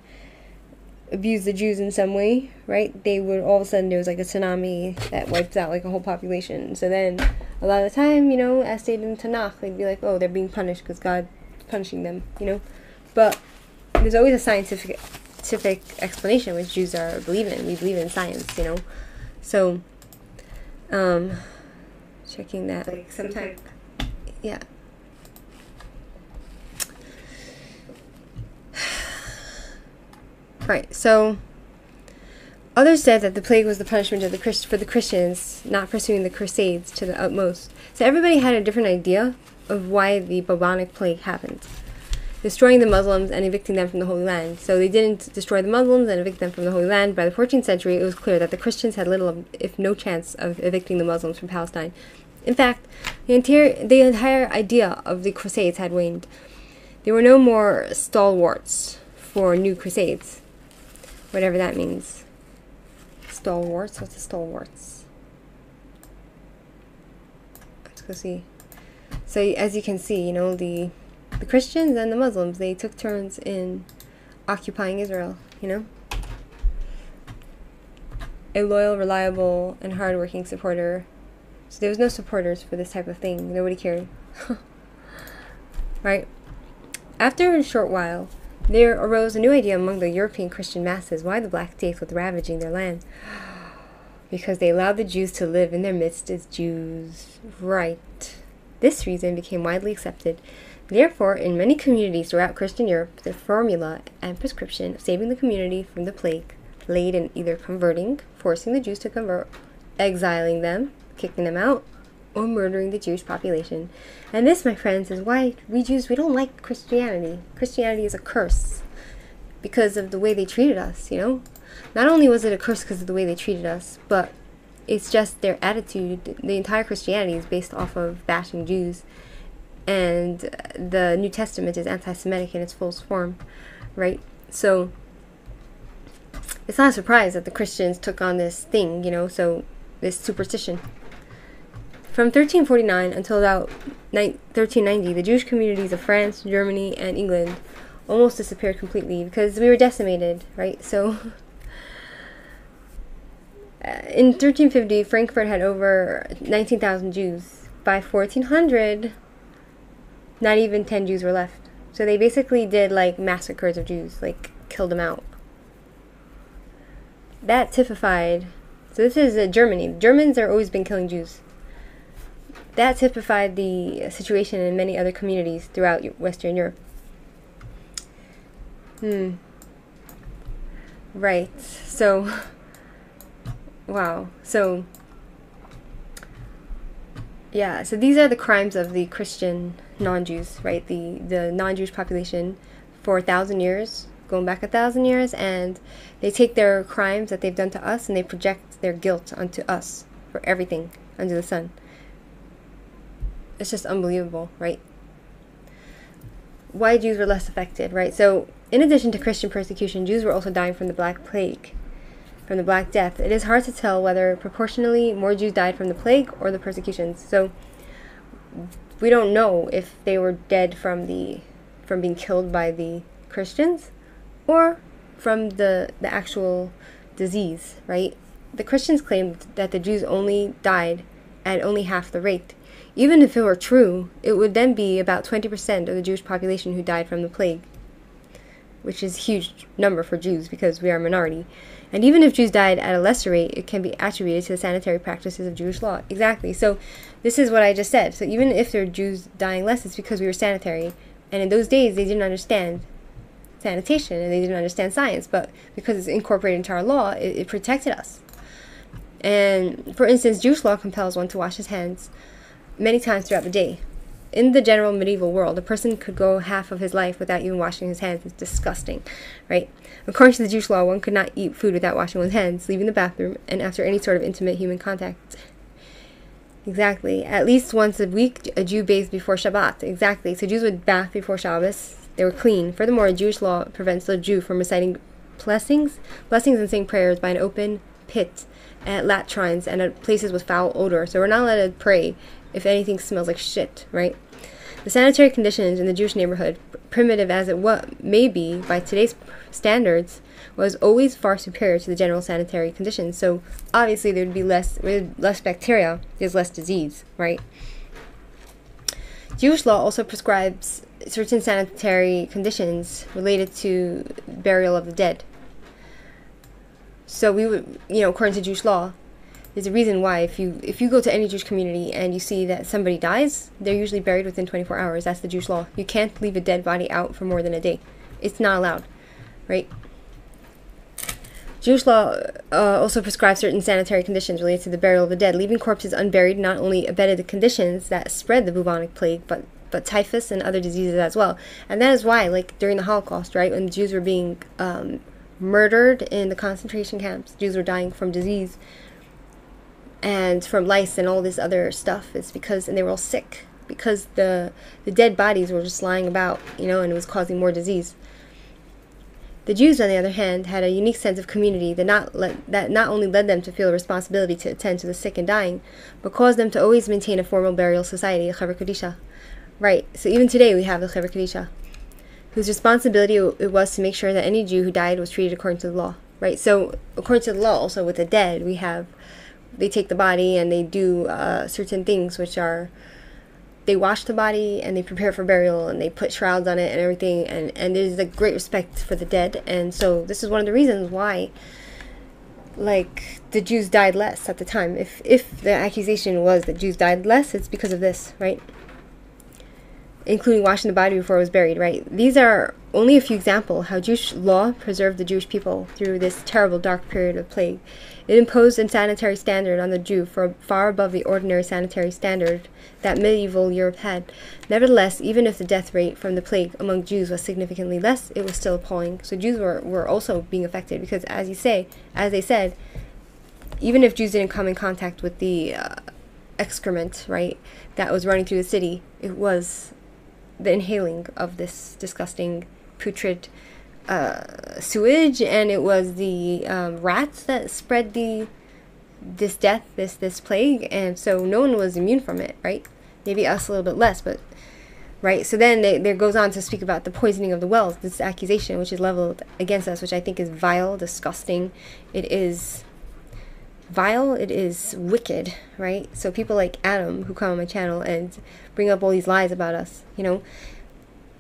abuse the Jews in some way, right, they would, all of a sudden, there was like a tsunami that wipes out like a whole population. So then a lot of the time, you know, as stated in Tanakh, they'd be like, oh, they're being punished because God's punishing them, you know. But there's always a scientific explanation, which Jews believe in. We believe in science, you know. So checking that, like, sometimes, yeah. Right, so others said that the plague was the punishment of for the Christians not pursuing the Crusades to the utmost. So everybody had a different idea of why the bubonic plague happened. Destroying the Muslims and evicting them from the Holy Land. So they didn't destroy the Muslims and evict them from the Holy Land. By the 14th century, it was clear that the Christians had little, if no chance, of evicting the Muslims from Palestine. In fact, the entire idea of the Crusades had waned. There were no more stalwarts for new Crusades. Whatever that means. Stalwarts? What's a stalwarts? Let's go see. So as you can see, you know, the Christians and the Muslims, they took turns in occupying Israel, you know. A loyal, reliable, and hardworking supporter. So there was no supporters for this type of thing. Nobody cared. Right? After a short while, there arose a new idea among the European Christian masses. Why the Black Death was ravaging their land? Because they allowed the Jews to live in their midst as Jews. Right. This reason became widely accepted. Therefore, in many communities throughout Christian Europe, the formula and prescription of saving the community from the plague laid in either converting, forcing the Jews to convert, exiling them, kicking them out, or murdering the Jewish population. And this, my friends, is why we Jews, we don't like Christianity. Christianity is a curse because of the way they treated us, you know? Not only was it a curse because of the way they treated us, but it's just their attitude. The entire Christianity is based off of bashing Jews. And the New Testament is anti-Semitic in its fullest form, right? So it's not a surprise that the Christians took on this thing, you know, so this superstition. From 1349 until about 1390, the Jewish communities of France, Germany, and England almost disappeared completely because we were decimated, right? So in 1350, Frankfurt had over 19,000 Jews. By 1400, not even 10 Jews were left. So they basically did like massacres of Jews, like killed them out. That typified, so this is Germany. The Germans have always been killing Jews. That typified the situation in many other communities throughout Western Europe. Right. So, wow. So, yeah. So these are the crimes of the Christian non-Jews, right? The non-Jewish population for 1,000 years, going back 1,000 years, and they take their crimes that they've done to us and they project their guilt onto us for everything under the sun. It's just unbelievable, right? Why Jews were less affected, right? So, in addition to Christian persecution, Jews were also dying from the Black Plague, from the Black Death. It is hard to tell whether proportionally more Jews died from the plague or the persecutions. So, we don't know if they were dead from being killed by the Christians or from the actual disease, right? The Christians claimed that the Jews only died at only half the rate. Even if it were true, it would then be about 20% of the Jewish population who died from the plague, which is a huge number for Jews because we are a minority. And even if Jews died at a lesser rate, it can be attributed to the sanitary practices of Jewish law. Exactly. So this is what I just said. So even if there are Jews dying less, it's because we were sanitary. And in those days, they didn't understand sanitation and they didn't understand science. But because it's incorporated into our law, it protected us. And for instance, Jewish law compels one to wash his hands many times throughout the day. In the general medieval world, a person could go half of his life without even washing his hands. It's disgusting, right? According to the Jewish law, one could not eat food without washing one's hands, leaving the bathroom, and after any sort of intimate human contact. Exactly. At least once a week, a Jew bathed before Shabbat. Exactly. So Jews would bath before Shabbos. They were clean. Furthermore, Jewish law prevents the Jew from reciting blessings and saying prayers by an open pit at latrines and at places with foul odor. So we're not allowed to pray if anything smells like shit, right? The sanitary conditions in the Jewish neighborhood, primitive as it may be by today's standards, was always far superior to the general sanitary conditions. So obviously there would be less bacteria, there's less disease, right? Jewish law also prescribes certain sanitary conditions related to burial of the dead. So we would, according to Jewish law, there's a reason why if you go to any Jewish community and you see that somebody dies, they're usually buried within 24 hours. That's the Jewish law. You can't leave a dead body out for more than a day. It's not allowed, right? Jewish law also prescribes certain sanitary conditions related to the burial of the dead. Leaving corpses unburied not only abetted the conditions that spread the bubonic plague, but typhus and other diseases as well. And that is why, like during the Holocaust, right, when the Jews were being murdered in the concentration camps, Jews were dying from disease and from lice and all this other stuff. It's because, and they were all sick because the dead bodies were just lying about, and it was causing more disease. The Jews, on the other hand, had a unique sense of community that not only led them to feel a responsibility to attend to the sick and dying, but caused them to always maintain a formal burial society, a Chaver Kadisha. Right, so even today we have the Chaver Kadisha, whose responsibility it was to make sure that any Jew who died was treated according to the law. Right, so according to the law, also with the dead, they take the body and they do certain things, which are, they wash the body and they prepare for burial and they put shrouds on it and everything, and there's a great respect for the dead. And so this is one of the reasons why, like, the Jews died less at the time. If the accusation was that Jews died less, it's because of this, right? Including washing the body before it was buried, right? These are only a few examples how Jewish law preserved the Jewish people through this terrible dark period of plague. It imposed a sanitary standard on the Jew far above the ordinary sanitary standard that medieval Europe had. Nevertheless, even if the death rate from the plague among Jews was significantly less, it was still appalling. So Jews were also being affected because, as they said, even if Jews didn't come in contact with the excrement, right, that was running through the city, it was the inhaling of this disgusting putrid sewage, and it was the rats that spread this plague, and so no one was immune from it, right? Maybe us a little bit less, but right. So then there goes on to speak about the poisoning of the wells, this accusation which is leveled against us, which I think is vile, disgusting. It is vile, it is wicked, right? So people like Adam, who come on my channel and bring up all these lies about us, you know,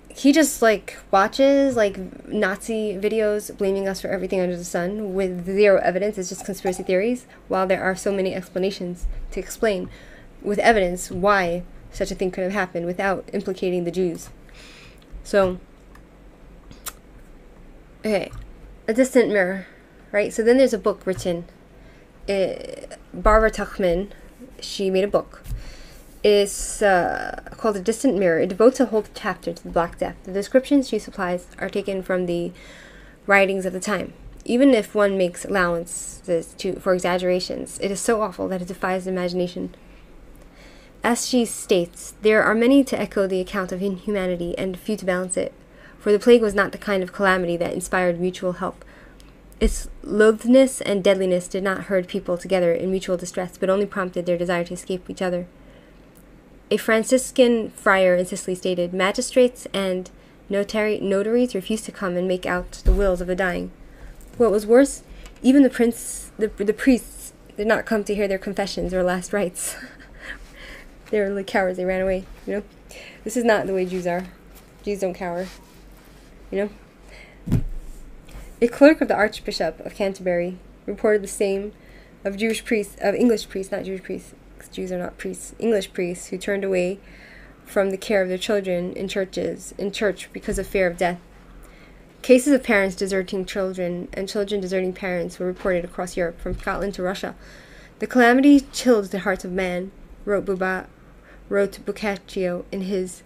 he just like watches like Nazi videos blaming us for everything under the sun with zero evidence. It's just conspiracy theories, while there are so many explanations to explain with evidence why such a thing could have happened without implicating the Jews. So, okay, A Distant Mirror, right? So then there's a book written, Barbara Tuchman, she made a book. It's called A Distant Mirror. It devotes a whole chapter to the Black Death. The descriptions she supplies are taken from the writings of the time. Even if one makes allowances for exaggerations, it is so awful that it defies the imagination. As she states, there are many to echo the account of inhumanity and few to balance it, for the plague was not the kind of calamity that inspired mutual help. Its loathness and deadliness did not herd people together in mutual distress, but only prompted their desire to escape each other. A Franciscan friar in Sicily stated, magistrates and notaries refused to come and make out the wills of the dying. What was worse, even the priests did not come to hear their confessions or last rites. They were like cowards, they ran away, you know? This is not the way Jews are. Jews don't cower, you know? A clerk of the Archbishop of Canterbury reported the same of English priests, not Jewish priests, because Jews are not priests, English priests who turned away from the care of their children in church because of fear of death. Cases of parents deserting children and children deserting parents were reported across Europe, from Scotland to Russia. The calamity chilled the hearts of man, wrote Boccaccio in his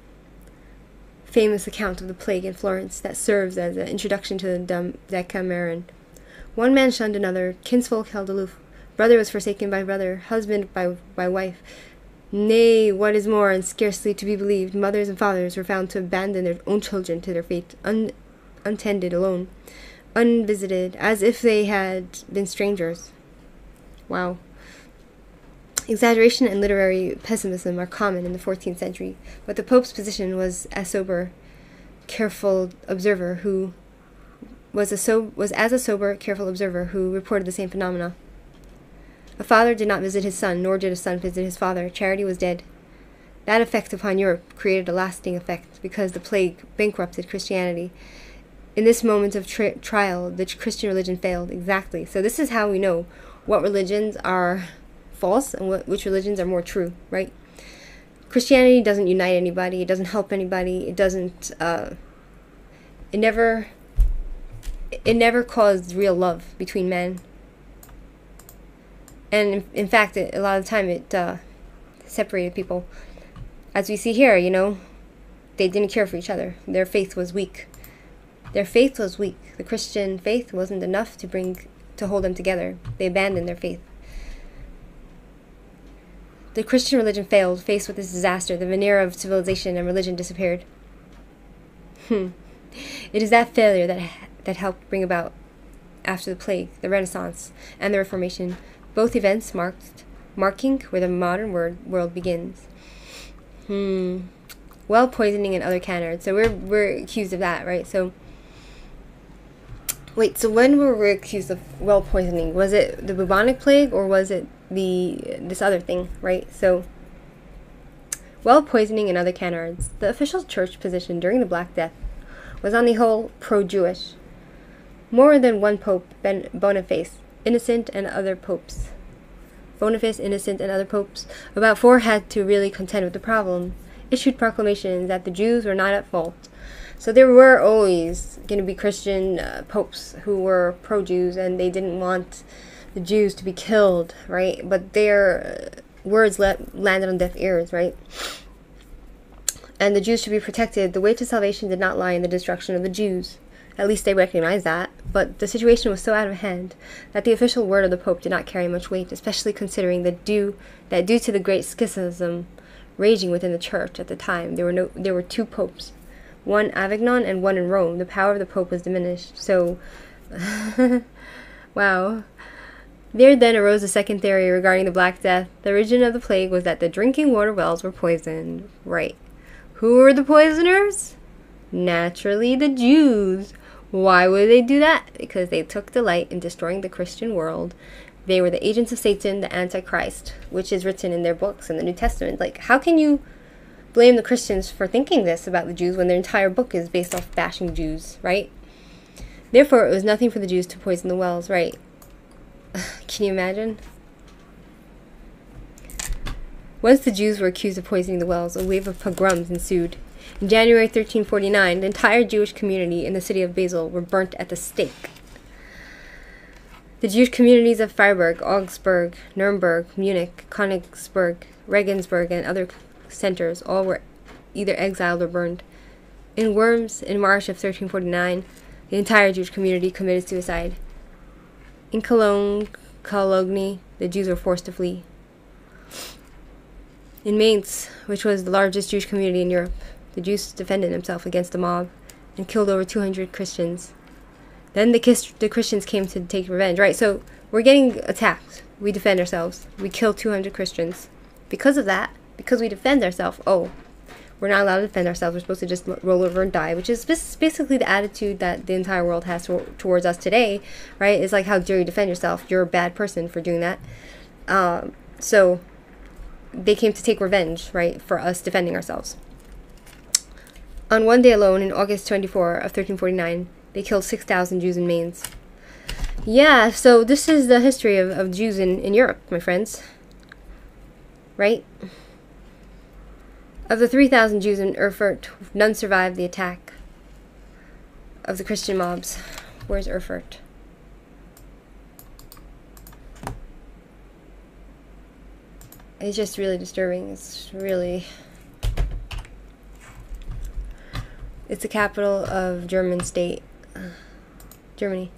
famous account of the plague in Florence that serves as an introduction to the Decameron. One man shunned another, kinsfolk held aloof, brother was forsaken by brother, husband by wife. Nay, what is more, and scarcely to be believed, mothers and fathers were found to abandon their own children to their fate, untended, alone, unvisited, as if they had been strangers. Wow. Exaggeration and literary pessimism are common in the 14th century, but the Pope's position was as a sober, careful observer who reported the same phenomena. A father did not visit his son, nor did a son visit his father. Charity was dead. That effect upon Europe created a lasting effect, because the plague bankrupted Christianity. In this moment of trial, the Christian religion failed. Exactly. So this is how we know what religions are false and which religions are more true, right? Christianity doesn't unite anybody. It doesn't help anybody. It doesn't. It never caused real love between men. And in fact, a lot of the time it separated people. As we see here, you know, they didn't care for each other. Their faith was weak. Their faith was weak. The Christian faith wasn't enough to hold them together. They abandoned their faith. The Christian religion failed. Faced with this disaster, the veneer of civilization and religion disappeared. It is that failure that helped bring about, after the plague, the Renaissance and the Reformation, both events marking where the modern world begins. Well poisoning and other canards. So we're accused of that, right? So wait, so when were we accused of well poisoning? Was it the bubonic plague, or was it this other thing, right? So well poisoning and other canards. The official church position during the Black Death was on the whole pro-Jewish. More than one pope, Boniface, Innocent, and other popes. About 4 had to really contend with the problem, issued proclamations that the Jews were not at fault. So there were always going to be Christian popes who were pro-Jews, and they didn't want the Jews to be killed, right? But their words landed on deaf ears, right? And the Jews should be protected. The way to salvation did not lie in the destruction of the Jews. At least they recognized that. But the situation was so out of hand that the official word of the Pope did not carry much weight, especially considering that due to the great schism raging within the Church at the time, there were 2 popes, one Avignon and one in Rome. The power of the Pope was diminished. So, wow. There then arose a second theory regarding the Black Death. The origin of the plague was that the drinking water wells were poisoned. Right. Who were the poisoners? Naturally, the Jews. Why would they do that? Because they took delight in destroying the Christian world. They were the agents of Satan, the Antichrist, which is written in their books in the New Testament. Like, how can you blame the Christians for thinking this about the Jews when their entire book is based off bashing Jews, right? Therefore, it was nothing for the Jews to poison the wells, right? Can you imagine? Once the Jews were accused of poisoning the wells, a wave of pogroms ensued. In January 1349, the entire Jewish community in the city of Basel were burnt at the stake. The Jewish communities of Freiburg, Augsburg, Nuremberg, Munich, Königsberg, Regensburg, and other centers all were either exiled or burned. In Worms, in March of 1349, the entire Jewish community committed suicide. In Cologne, the Jews were forced to flee. In Mainz, which was the largest Jewish community in Europe, the Jews defended themselves against the mob and killed over 200 Christians. Then the Christians came to take revenge, right? So we're getting attacked. We defend ourselves. We kill 200 Christians. Because of that, because we defend ourselves, oh, we're not allowed to defend ourselves. We're supposed to just roll over and die, which is basically the attitude that the entire world has towards us today, right? It's like, how dare you defend yourself? You're a bad person for doing that. So they came to take revenge, right, for us defending ourselves. On one day alone, in August 24 of 1349, they killed 6,000 Jews in Mainz. Yeah, so this is the history of Jews in Europe, my friends. Right? Of the 3,000 Jews in Erfurt, none survived the attack of the Christian mobs. Where's Erfurt? It's just really disturbing. It's the capital of German state. Germany.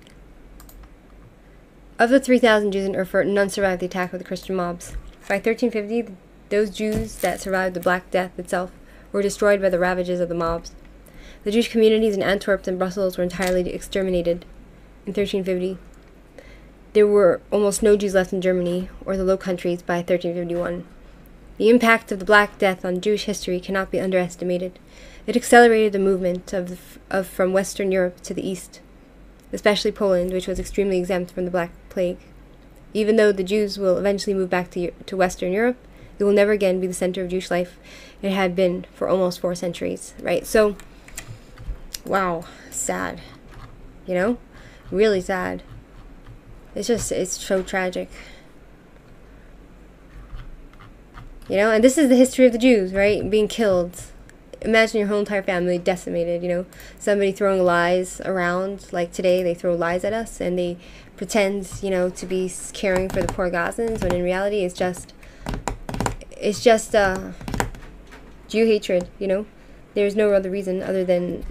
Of the 3,000 Jews in Erfurt, none survived the attack of the Christian mobs. By 1350, those Jews that survived the Black Death itself were destroyed by the ravages of the mobs. The Jewish communities in Antwerp and Brussels were entirely exterminated. In 1350, there were almost no Jews left in Germany or the Low Countries by 1351. The impact of the Black Death on Jewish history cannot be underestimated. It accelerated the movement from Western Europe to the East, especially Poland, which was extremely exempt from the Black Plague. Even though the Jews will eventually move back to Western Europe, it will never again be the center of Jewish life it had been for almost 4 centuries, right? So, wow, sad. You know? Really sad. It's so tragic. You know, and this is the history of the Jews, right? Being killed. Imagine your whole entire family decimated, you know? Somebody throwing lies around, like today they throw lies at us and they pretend, you know, to be caring for the poor Gazans, when in reality it's just Jew hatred, you know? There's no other reason other than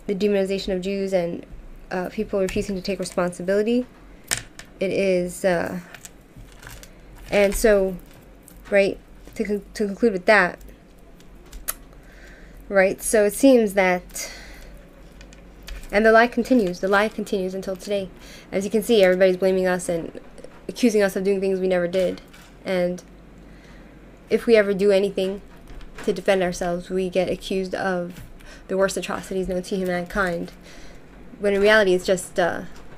the demonization of Jews and people refusing to take responsibility. It is, and so, right, to conclude with that, right, so it seems that, and the lie continues until today. As you can see, everybody's blaming us and accusing us of doing things we never did, and if we ever do anything to defend ourselves, we get accused of the worst atrocities known to humankind, when in reality it's just,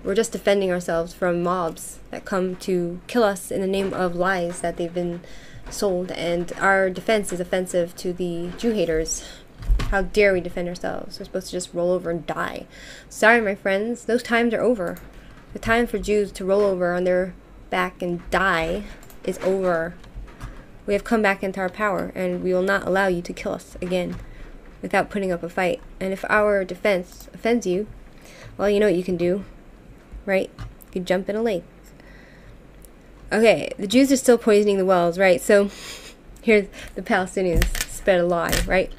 we're just defending ourselves from mobs that come to kill us in the name of lies that they've been sold, and our defense is offensive to the Jew haters. How dare we defend ourselves? We're supposed to just roll over and die. Sorry, my friends, those times are over. The time for Jews to roll over on their back and die is over. We have come back into our power, and we will not allow you to kill us again without putting up a fight. And if our defense offends you, well, you know what you can do, right? You can jump in a lake. Okay, the Jews are still poisoning the wells, right? So here the Palestinians spread a lie, right?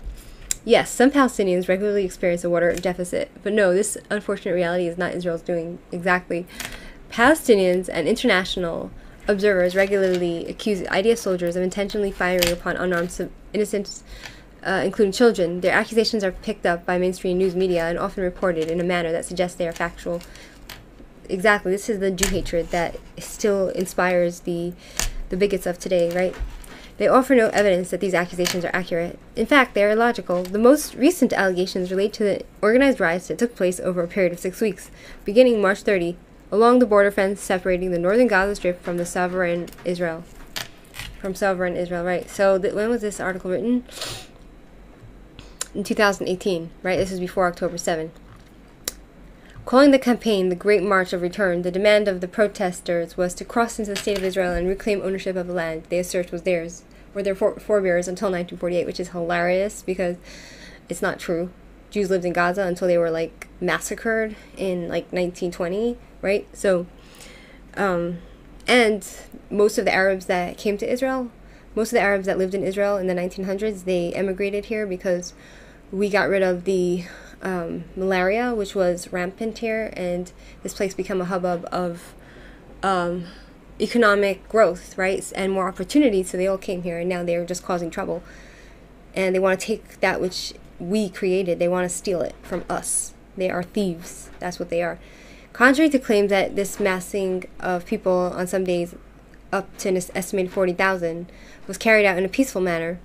Yes, some Palestinians regularly experience a water deficit, but no, this unfortunate reality is not Israel's doing exactly. Palestinians and international observers regularly accuse IDF soldiers of intentionally firing upon unarmed innocents, including children. Their accusations are picked up by mainstream news media and often reported in a manner that suggests they are factual. exactly, this is the Jew hatred that still inspires the bigots of today, right? They offer no evidence that these accusations are accurate. In fact, they are illogical. The most recent allegations relate to the organized riots that took place over a period of 6 weeks, beginning March 30, along the border fence separating the northern Gaza Strip from the sovereign Israel. Right? So, when was this article written? In 2018, right? This is before October 7. Calling the campaign the Great March of Return, the demand of the protesters was to cross into the state of Israel and reclaim ownership of the land they assert was theirs, or their forebears until 1948, which is hilarious because it's not true. Jews lived in Gaza until they were like massacred in like 1920, right? So, and most of the Arabs that came to Israel, most of the Arabs that lived in Israel in the 1900s, they emigrated here because we got rid of the malaria, which was rampant here, and this place became a hubbub of economic growth, right, and more opportunities, so they all came here, and now they're just causing trouble, and they want to take that which we created. They want to steal it from us. They are thieves. That's what they are. Contrary to claims that this massing of people on some days up to an estimated 40,000 was carried out in a peaceful manner,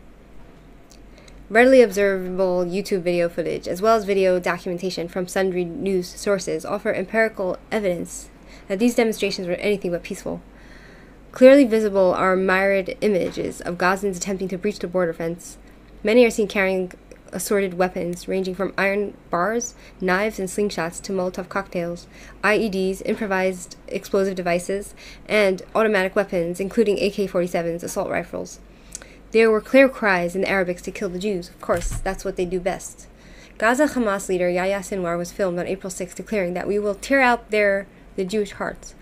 readily observable YouTube video footage, as well as video documentation from sundry news sources, offer empirical evidence that these demonstrations were anything but peaceful. Clearly visible are myriad images of Gazans attempting to breach the border fence. Many are seen carrying assorted weapons, ranging from iron bars, knives, and slingshots to Molotov cocktails, IEDs, improvised explosive devices, and automatic weapons, including AK-47s, assault rifles. There were clear cries in the Arabics to kill the Jews. Of course, that's what they do best. Gaza Hamas leader Yahya Sinwar was filmed on April 6, declaring that we will tear out the Jewish hearts.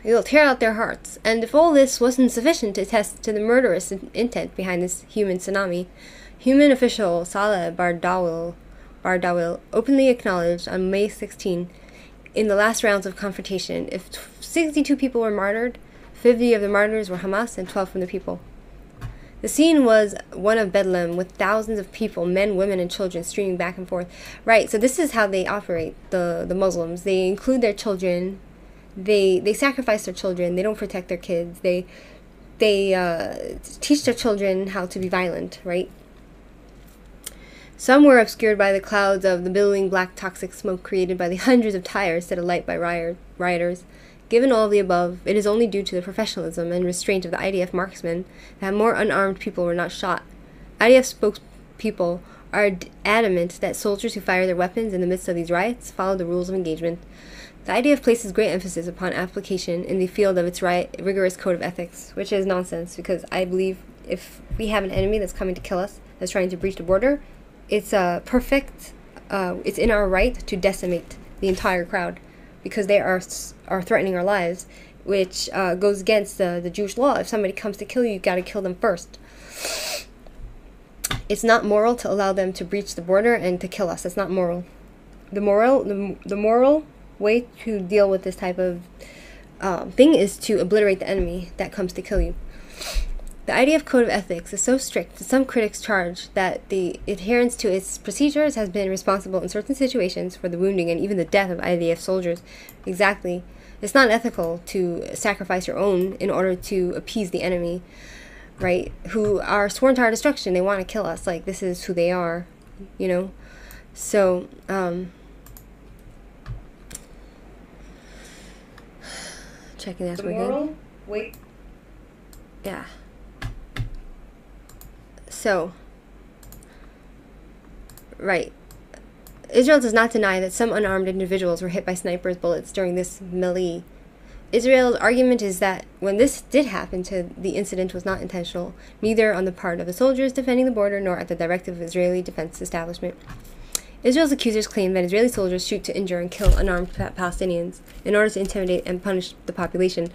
We will tear out their hearts. And if all this wasn't sufficient to attest to the murderous intent behind this human tsunami, human official Saleh Bardawil openly acknowledged on May 16, in the last rounds of confrontation, if 62 people were martyred, 50 of the martyrs were Hamas and 12 from the people. The scene was one of bedlam, with thousands of people, men, women, and children, streaming back and forth. Right, so this is how they operate, the Muslims. They include their children. They sacrifice their children. They don't protect their kids. They teach their children how to be violent, right? Some were obscured by the clouds of the billowing black toxic smoke created by the hundreds of tires set alight by rioters. Given all of the above, it is only due to the professionalism and restraint of the IDF marksmen that more unarmed people were not shot. IDF spokespeople are adamant that soldiers who fire their weapons in the midst of these riots follow the rules of engagement. The IDF places great emphasis upon application in the field of its rigorous code of ethics, which is nonsense, because I believe if we have an enemy that's coming to kill us, that's trying to breach the border, it's it's in our right to decimate the entire crowd, because they are threatening our lives, which goes against the Jewish law. If somebody comes to kill you, you got to kill them first. It's not moral to allow them to breach the border and to kill us. That's not moral. The moral way to deal with this type of thing is to obliterate the enemy that comes to kill you. The IDF Code of Ethics is so strict that some critics charge that the adherence to its procedures has been responsible in certain situations for the wounding and even the death of IDF soldiers. Exactly. It's not ethical to sacrifice your own in order to appease the enemy, right? Who are sworn to our destruction. They want to kill us. Like, this is who they are, you know? So, checking that again. Wait. Yeah. So, right. Israel does not deny that some unarmed individuals were hit by snipers' bullets during this melee. Israel's argument is that when this did happen, the incident was not intentional, neither on the part of the soldiers defending the border nor at the directive of Israeli defense establishment. Israel's accusers claim that Israeli soldiers shoot to injure and kill unarmed Palestinians in order to intimidate and punish the population.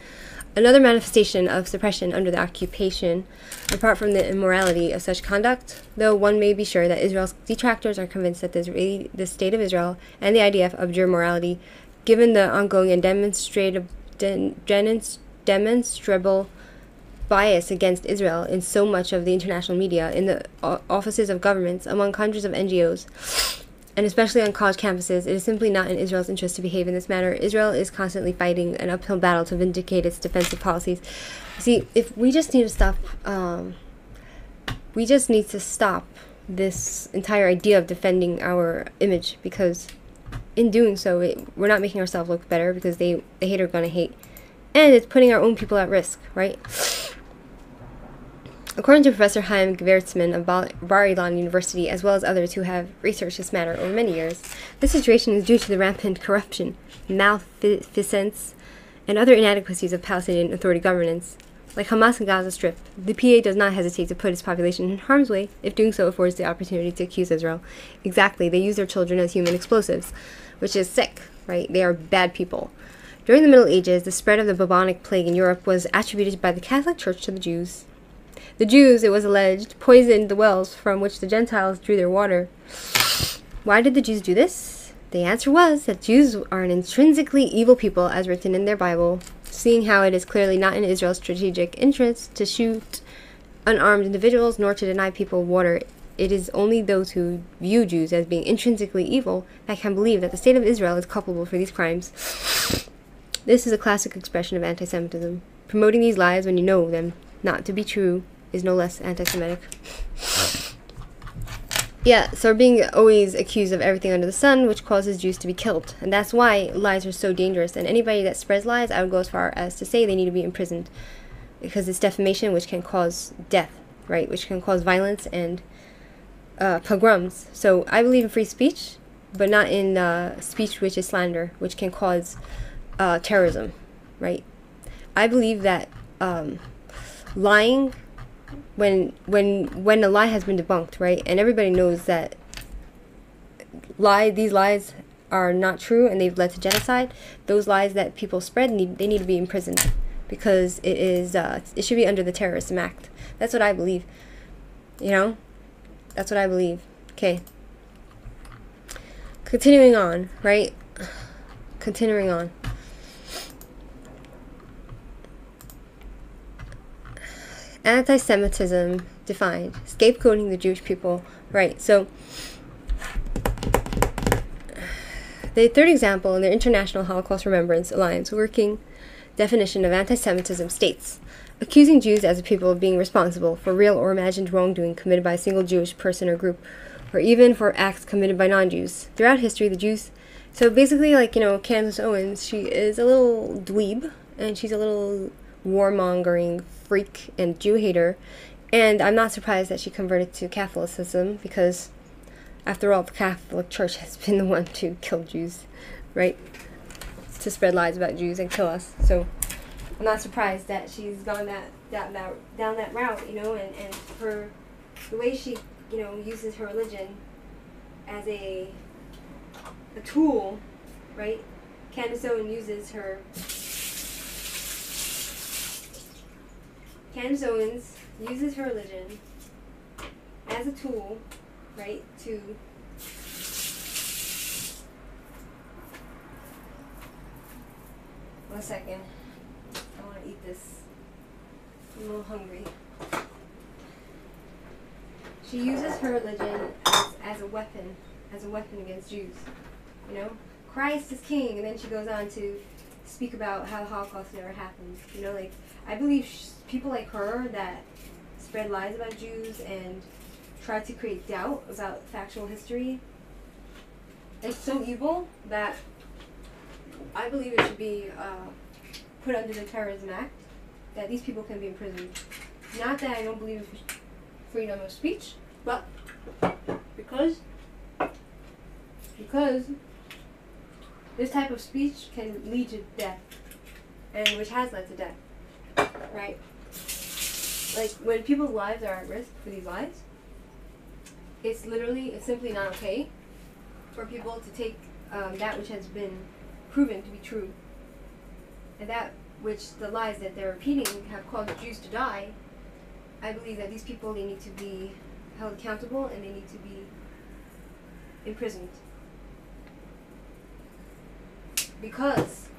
Another manifestation of suppression under the occupation, apart from the immorality of such conduct, though one may be sure that Israel's detractors are convinced that the state of Israel and the IDF abjure morality, given the ongoing and demonstrable bias against Israel in so much of the international media, in the offices of governments, among hundreds of NGOs, and especially on college campuses, it is simply not in Israel's interest to behave in this manner. Israel is constantly fighting an uphill battle to vindicate its defensive policies. See, if we just need to stop, this entire idea of defending our image, because in doing so, we're not making ourselves look better, because the hater are going to hate, and it's putting our own people at risk, right? According to Professor Chaim Gewirtzman of Bar-Ilan University, as well as others who have researched this matter over many years, this situation is due to the rampant corruption, malfeasance, and other inadequacies of Palestinian Authority governance. Like Hamas and Gaza Strip, the PA does not hesitate to put its population in harm's way if doing so affords the opportunity to accuse Israel. Exactly, they use their children as human explosives, which is sick, right? They are bad people. During the Middle Ages, the spread of the bubonic plague in Europe was attributed by the Catholic Church to the Jews. The Jews, it was alleged, poisoned the wells from which the Gentiles drew their water. Why did the Jews do this? The answer was that Jews are an intrinsically evil people, as written in their Bible, seeing how it is clearly not in Israel's strategic interest to shoot unarmed individuals nor to deny people water. It is only those who view Jews as being intrinsically evil that can believe that the state of Israel is culpable for these crimes. This is a classic expression of anti-Semitism. Promoting these lies when you know them not to be true is no less anti-Semitic. Yeah, so we're being always accused of everything under the sun, which causes Jews to be killed. And that's why lies are so dangerous. And anybody that spreads lies, I would go as far as to say they need to be imprisoned. Because it's defamation, which can cause death, right? Which can cause violence and pogroms. So I believe in free speech, but not in speech which is slander, which can cause terrorism, right? I believe that lying, when a lie has been debunked, right, and everybody knows that these lies are not true and they've led to genocide, those lies that people spread, they need to be imprisoned, because it should be under the Terrorism Act. That's what I believe. You know, that's what I believe. Okay. Continuing on, right? Continuing on. Anti-Semitism defined. Scapegoating the Jewish people. Right, so the third example in their International Holocaust Remembrance Alliance working definition of anti-Semitism states, accusing Jews as a people of being responsible for real or imagined wrongdoing committed by a single Jewish person or group, or even for acts committed by non-Jews. Throughout history, the Jews... So basically, like, you know, Candace Owens, she is a little dweeb, and she's a little warmongering freak and Jew hater, and I'm not surprised that she converted to Catholicism, because after all, the Catholic Church has been the one to kill Jews, right? To spread lies about Jews and kill us. So I'm not surprised that she's gone down that route, you know, and her the way she, you know, uses her religion as a tool, right? Candace Owens uses her religion as a tool, right, to one second. I want to eat this. I'm a little hungry. She uses her religion as a weapon against Jews. You know, Christ is king, and then she goes on to speak about how the Holocaust never happened. You know, like, I believe people like her that spread lies about Jews and try to create doubt about factual history, it's so evil that I believe it should be put under the Terrorism Act, that these people can be imprisoned. Not that I don't believe in freedom of speech, but because this type of speech can lead to death, and which has led to death, right? Like, when people's lives are at risk for these lies, it's simply not okay for people to take that which has been proven to be true, and that which the lies that they're repeating have caused Jews to die. I believe that these people, they need to be held accountable and they need to be imprisoned. Because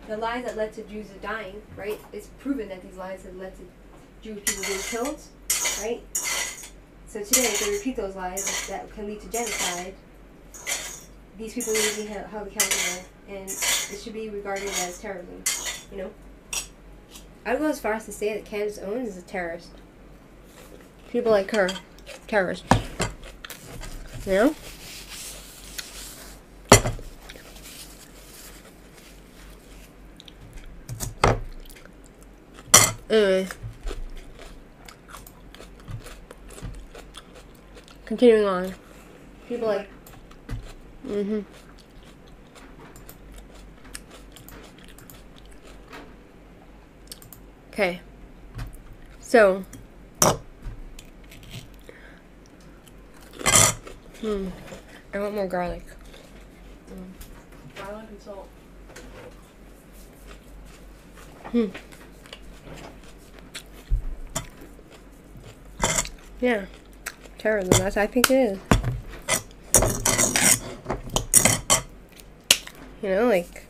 the lies that led to Jews dying, right, it's proven that these lies have led to Jewish people being killed, right? So today, if they repeat those lies that can lead to genocide, these people need to be held accountable, and it should be regarded as terrorism, you know? I would go as far as to say that Candace Owens is a terrorist. People like her, terrorists. You know? Anyway. Continuing on. People like... Okay. So... I want more garlic. Garlic and salt. Yeah. Terrorism, that's I think it is. You know, like,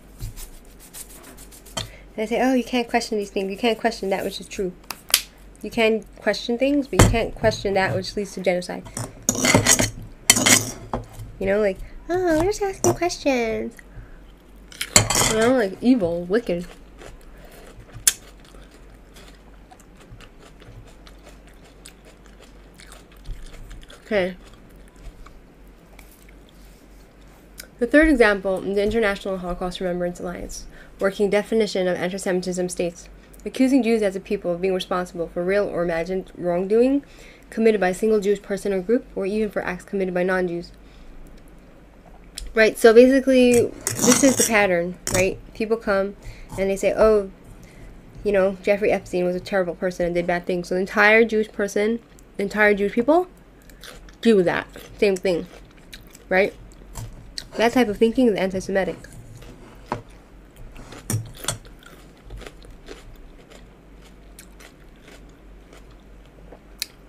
they say, oh, you can't question these things. You can't question that which is true. You can question things, but you can't question that which leads to genocide. You know, like, oh, we're just asking questions. You know, like, evil, wicked. Okay. The third example, the International Holocaust Remembrance Alliance, working definition of anti-Semitism states, accusing Jews as a people of being responsible for real or imagined wrongdoing committed by a single Jewish person or group, or even for acts committed by non-Jews. Right, so basically, this is the pattern, right? People come and they say, oh, you know, Jeffrey Epstein was a terrible person and did bad things. So the entire Jewish person, the entire Jewish people, do that. Same thing, right? That type of thinking is anti-Semitic.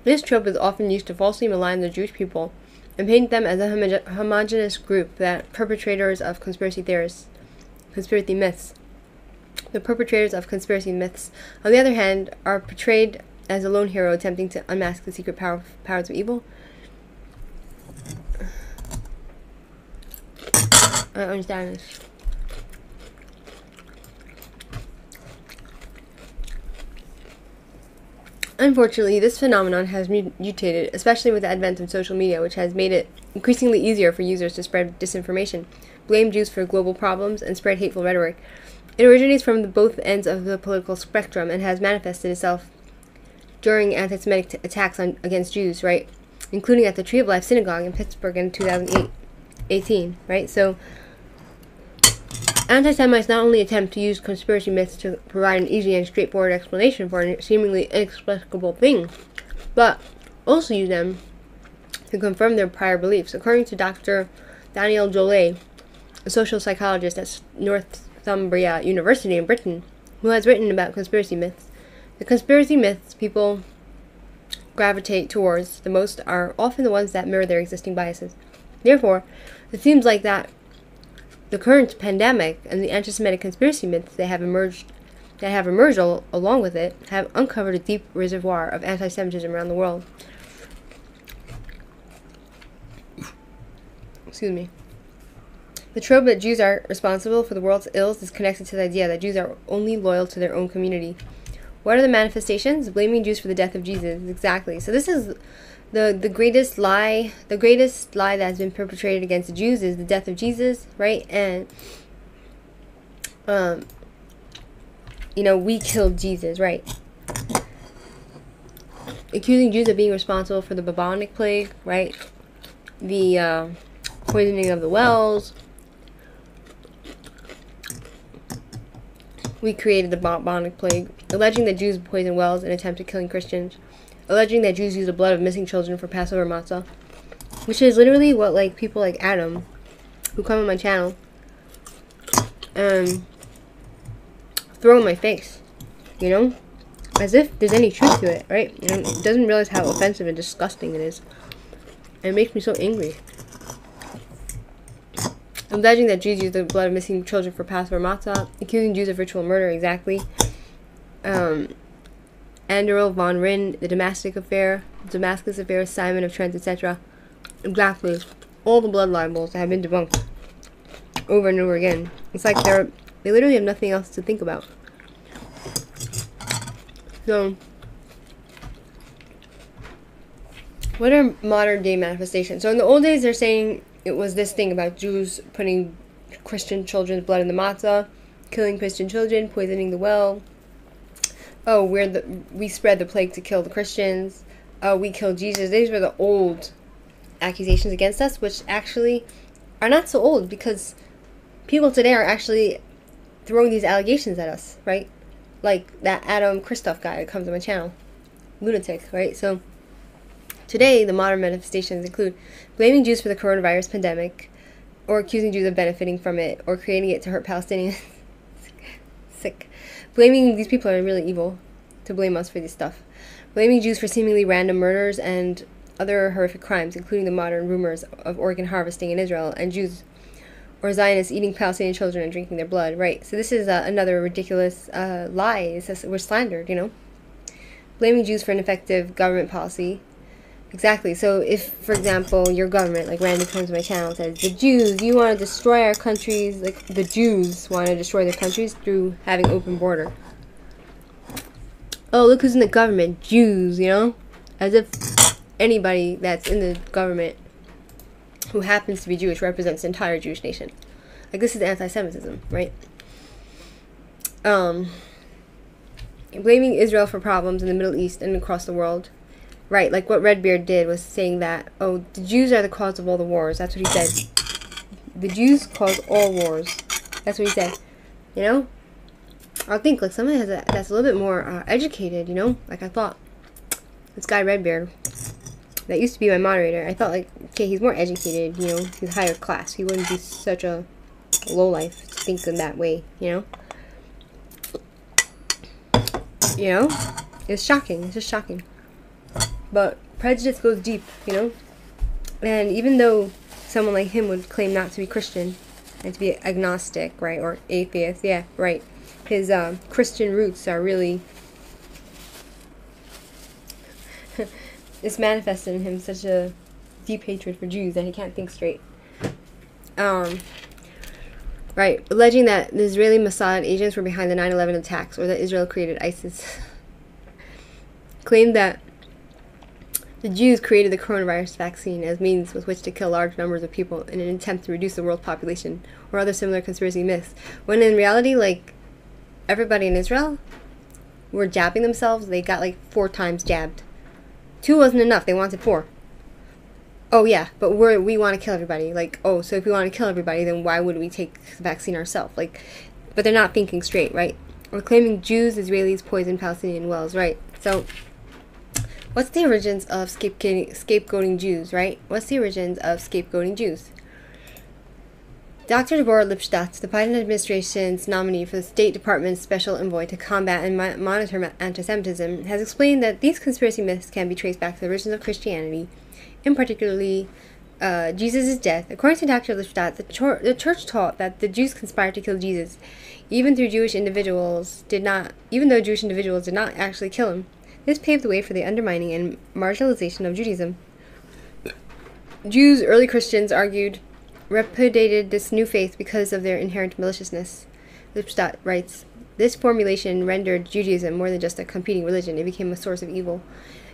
This trope is often used to falsely malign the Jewish people and paint them as a homogeneous group that perpetrators of conspiracy myths. The perpetrators of conspiracy myths, on the other hand, are portrayed as a lone hero attempting to unmask the secret powers of evil. I don't understand this. Unfortunately, this phenomenon has mutated, especially with the advent of social media, which has made it increasingly easier for users to spread disinformation, blame Jews for global problems, and spread hateful rhetoric. It originates from both ends of the political spectrum and has manifested itself during anti-Semitic attacks against Jews, right? Including at the Tree of Life Synagogue in Pittsburgh in 2018, right? So, anti-Semites not only attempt to use conspiracy myths to provide an easy and straightforward explanation for a seemingly inexplicable thing, but also use them to confirm their prior beliefs. According to Dr. Daniel Jolet, a social psychologist at Northumbria University in Britain, who has written about conspiracy myths, the conspiracy myths people gravitate towards the most are often the ones that mirror their existing biases. Therefore, it seems like that the current pandemic and the anti-Semitic conspiracy myths that have emerged along with it have uncovered a deep reservoir of anti-Semitism around the world. Excuse me. The trope that Jews are responsible for the world's ills is connected to the idea that Jews are only loyal to their own community. What are the manifestations? Blaming Jews for the death of Jesus. Exactly. So this is the greatest lie that has been perpetrated against the Jews is the death of Jesus, right? And you know, we killed Jesus, right? Accusing Jews of being responsible for the bubonic plague, right? The poisoning of the wells. We created the bubonic plague, alleging that Jews poisoned wells in an attempt at killing Christians. Alleging that Jews use the blood of missing children for Passover matzah, which is literally what like people like Adam, who come on my channel, throw in my face, you know, as if there's any truth to it, right? You know, it doesn't realize how offensive and disgusting it is, and it makes me so angry. Alleging that Jews use the blood of missing children for Passover matzah, accusing Jews of ritual murder, exactly. Anderl von Rinn, the Damascus affair, Simon of Trent, etc. Exactly. All the blood libels have been debunked. over and over again. It's like they literally have nothing else to think about. So, what are modern day manifestations? So in the old days, they're saying it was this thing about Jews putting Christian children's blood in the matzah, killing Christian children, poisoning the well. Oh, we spread the plague to kill the Christians. Oh, we killed Jesus. These were the old accusations against us, which actually are not so old, because people today are actually throwing these allegations at us, right? Like that Adam Christoph guy that comes on my channel. Lunatic, right? So today, the modern manifestations include blaming Jews for the coronavirus pandemic, or accusing Jews of benefiting from it, or creating it to hurt Palestinians. Sick. Blaming these people are really evil to blame us for this stuff. Blaming Jews for seemingly random murders and other horrific crimes, including the modern rumors of organ harvesting in Israel, and Jews or Zionists eating Palestinian children and drinking their blood. Right. So this is another ridiculous lie. We're slandered, you know. Blaming Jews for ineffective government policy. Exactly. So if, for example, your government, like Randy comes to my channel and says, the Jews, you want to destroy our countries, like the Jews want to destroy their countries through having open border. Oh, look who's in the government, Jews, you know? As if anybody that's in the government who happens to be Jewish represents the entire Jewish nation. Like, this is anti-Semitism, right? Blaming Israel for problems in the Middle East and across the world. Right, like what Redbeard did was saying that, oh, the Jews are the cause of all the wars. That's what he said. The Jews cause all wars. That's what he said. You know? I think, like, somebody that's a little bit more educated, you know? Like, I thought, this guy Redbeard, that used to be my moderator, I thought, like, okay, he's more educated, you know? He's higher class. He wouldn't be such a lowlife to think in that way, you know? You know? It's shocking. It's just shocking. But prejudice goes deep, you know? And even though someone like him would claim not to be Christian and to be agnostic, right? Or atheist, yeah, right. His Christian roots are really... it's manifested in him such a deep hatred for Jews that he can't think straight. Right. Alleging that the Israeli Mossad agents were behind the 9/11 attacks, or that Israel created ISIS. Claimed that the Jews created the coronavirus vaccine as means with which to kill large numbers of people in an attempt to reduce the world population, or other similar conspiracy myths, when in reality, like, everybody in Israel were jabbing themselves. They got like 4 times jabbed. 2 wasn't enough. They wanted 4. Oh yeah, but we want to kill everybody. Like, oh, so if we want to kill everybody, then why would we take the vaccine ourselves? Like, but they're not thinking straight, right? Or claiming Jews, Israelis poison Palestinian wells, right? So, what's the origins of scapegoating Jews, right? What's the origins of scapegoating Jews? Dr. Deborah Lipstadt, the Biden administration's nominee for the State Department's special envoy to combat and monitor anti-Semitism, has explained that these conspiracy myths can be traced back to the origins of Christianity, in particularly Jesus' death. According to Dr. Lipstadt, the church taught that the Jews conspired to kill Jesus, even though Jewish individuals did not actually kill him. This paved the way for the undermining and marginalization of Judaism. Jews, early Christians, argued, repudiated this new faith because of their inherent maliciousness. Lipstadt writes, this formulation rendered Judaism more than just a competing religion. It became a source of evil.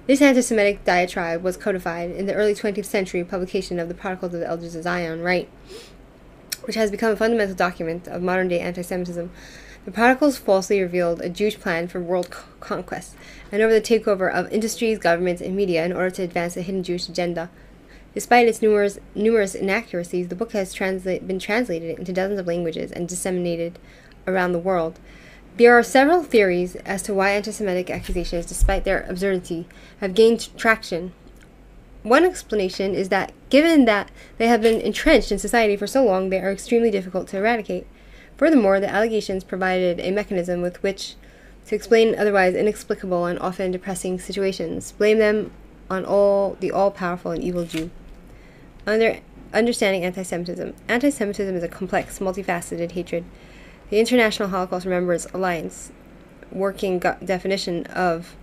This anti-Semitic diatribe was codified in the early 20th century publication of the Protocols of the Elders of Zion, right, which has become a fundamental document of modern-day anti-Semitism. The Protocols falsely revealed a Jewish plan for world conquest and over the takeover of industries, governments, and media in order to advance a hidden Jewish agenda. Despite its numerous inaccuracies, the book has been translated into dozens of languages and disseminated around the world. There are several theories as to why anti-Semitic accusations, despite their absurdity, have gained traction. One explanation is that, given that they have been entrenched in society for so long, they are extremely difficult to eradicate. Furthermore, the allegations provided a mechanism with which to explain otherwise inexplicable and often depressing situations. Blame them on the all-powerful and evil Jew. Understanding anti-Semitism. Anti-Semitism is a complex, multifaceted hatred. The International Holocaust Remembrance Alliance working definition of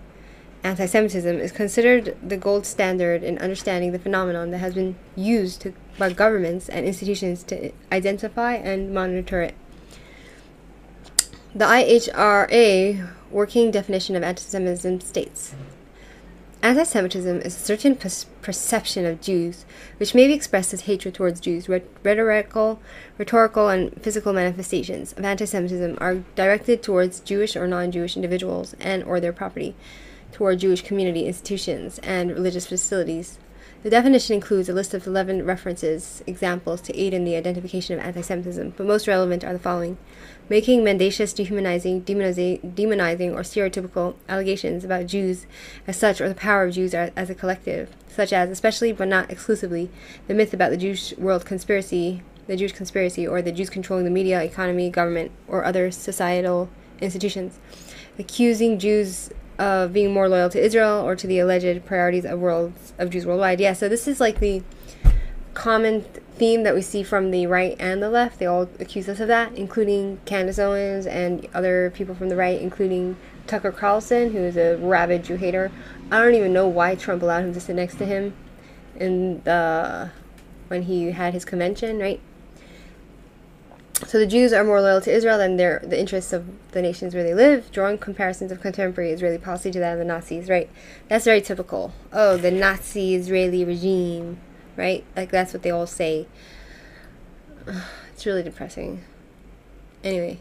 anti-Semitism is considered the gold standard in understanding the phenomenon that has been used by governments and institutions to identify and monitor it. The IHRA working definition of anti-Semitism states, anti-Semitism is a certain perception of Jews, which may be expressed as hatred towards Jews. Rhetorical, and physical manifestations of anti-Semitism are directed towards Jewish or non-Jewish individuals and or their property, toward Jewish community institutions and religious facilities. The definition includes a list of 11 examples to aid in the identification of anti-Semitism, but most relevant are the following: making mendacious, demonizing, or stereotypical allegations about Jews as such, or the power of Jews as a collective, such as, especially but not exclusively, the myth about the Jewish conspiracy, or the Jews controlling the media, economy, government, or other societal institutions, accusing Jews of being more loyal to Israel or to the alleged priorities of Jews worldwide. Yeah, so this is like the common theme that we see from the right and the left. They all accuse us of that, including Candace Owens and other people from the right, including Tucker Carlson, who is a rabid Jew hater. I don't even know why Trump allowed him to sit next to him when he had his convention, right? So the Jews are more loyal to Israel than the interests of the nations where they live, drawing comparisons of contemporary Israeli policy to that of the Nazis, right? That's very typical. Oh, the Nazi Israeli regime, right? Like, that's what they all say. It's really depressing. Anyway.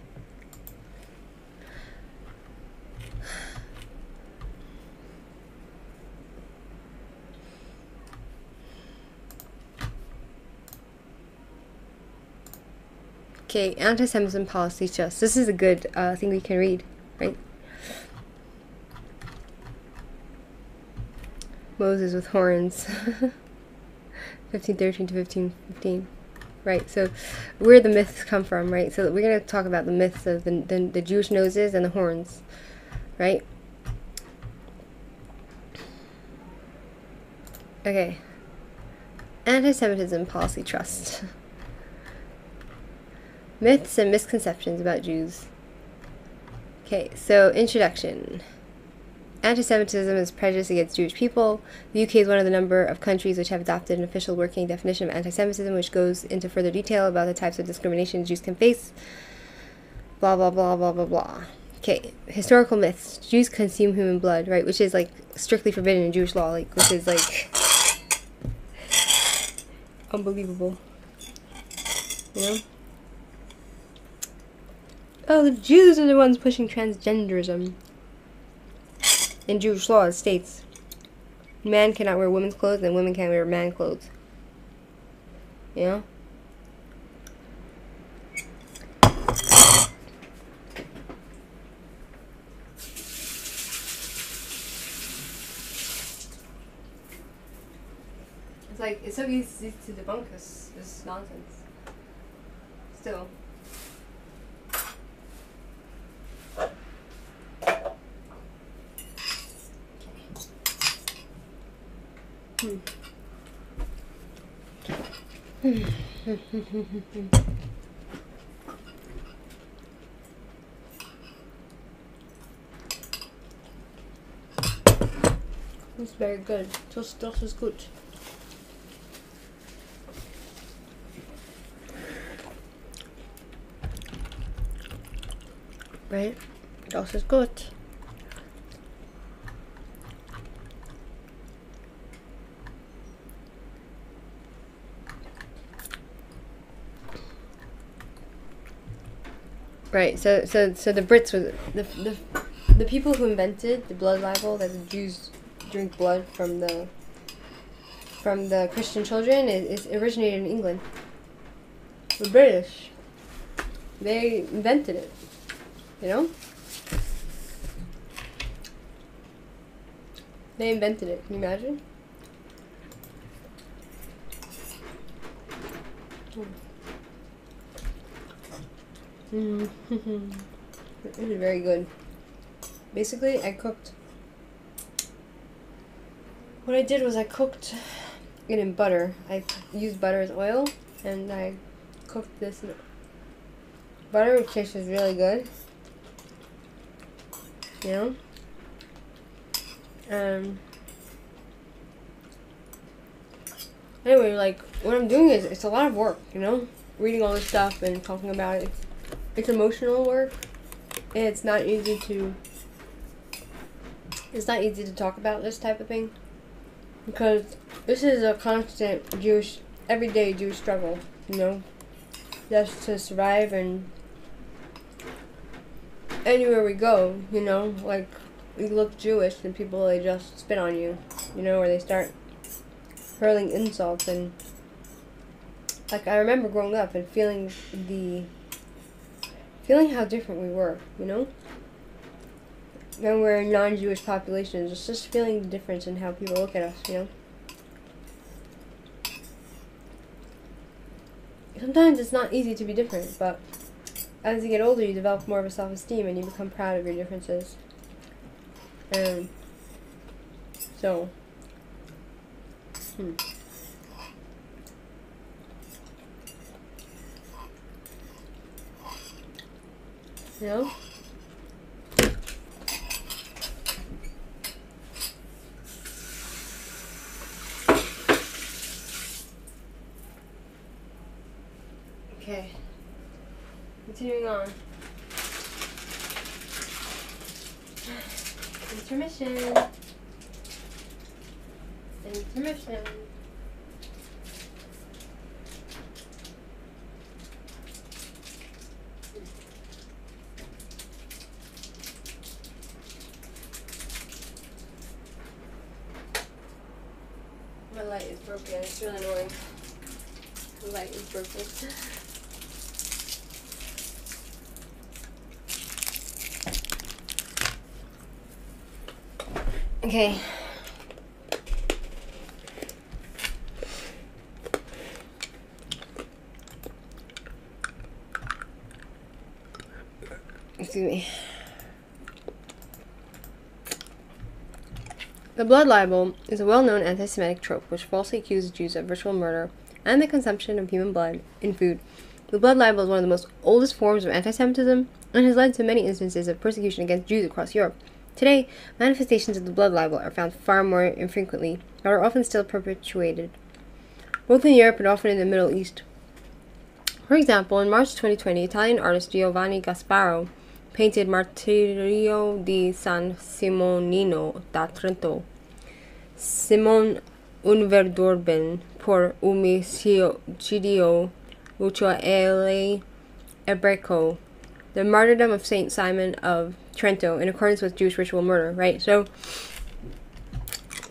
Okay, anti-Semitism policy just. This is a good thing we can read, right? Moses with horns. 1513 to 1515. Right, so where the myths come from, right? So we're going to talk about the myths of the Jewish noses and the horns, right? Okay. Anti-Semitism policy trust. Myths and misconceptions about Jews. Okay, so introduction. Anti-Semitism is prejudice against Jewish people. The UK is one of the number of countries which have adopted an official working definition of anti-Semitism, which goes into further detail about the types of discrimination Jews can face. Blah, blah, blah, blah, blah, blah. Okay, historical myths. Jews consume human blood, right, which is, like, strictly forbidden in Jewish law, like, which is, like, unbelievable. You know? Oh, the Jews are the ones pushing transgenderism. In Jewish law, it states, man cannot wear women's clothes and women can't wear man clothes. You know? It's like, it's so easy to debunk this nonsense. Still. It's very good. Das ist gut. Right? Das ist gut. Right, so the Brits were the people who invented the blood libel, that the Jews drink blood from the Christian children, is originated in England. The British, they invented it, you know? They invented it, can you imagine? It is very good. Basically, what I did was I cooked it in butter. I used butter as oil, and I cooked this in butter, which tastes really good. You know? Anyway, like, what I'm doing is, it's a lot of work, you know? Reading all this stuff and talking about it. It's emotional work. And it's not easy to talk about this type of thing. Because this is a constant everyday Jewish struggle, you know? Just to survive, and anywhere we go, you know? Like, you look Jewish and people, they just spit on you, you know? Or they start hurling insults. And like, I remember growing up and feeling how different we were, you know? When we're non-Jewish populations, it's just feeling the difference in how people look at us, you know? Sometimes it's not easy to be different, but as you get older, you develop more of a self-esteem and you become proud of your differences. And so, you know? Okay. Continuing on. Intermission. Intermission. My light is broken. It's really annoying. The light is broken. Okay. Excuse me. The blood libel is a well-known anti-Semitic trope which falsely accuses Jews of ritual murder and the consumption of human blood in food. The blood libel is one of the most oldest forms of anti-Semitism and has led to many instances of persecution against Jews across Europe. Today, manifestations of the blood libel are found far more infrequently, but are often still perpetuated, both in Europe and often in the Middle East. For example, in March 2020, Italian artist Giovanni Gasparo painted Martirio di San Simonino da Trento. Simon Unverdorben por omicidio usuale ebreco, the martyrdom of Saint Simon of Trento in accordance with Jewish ritual murder, right? So,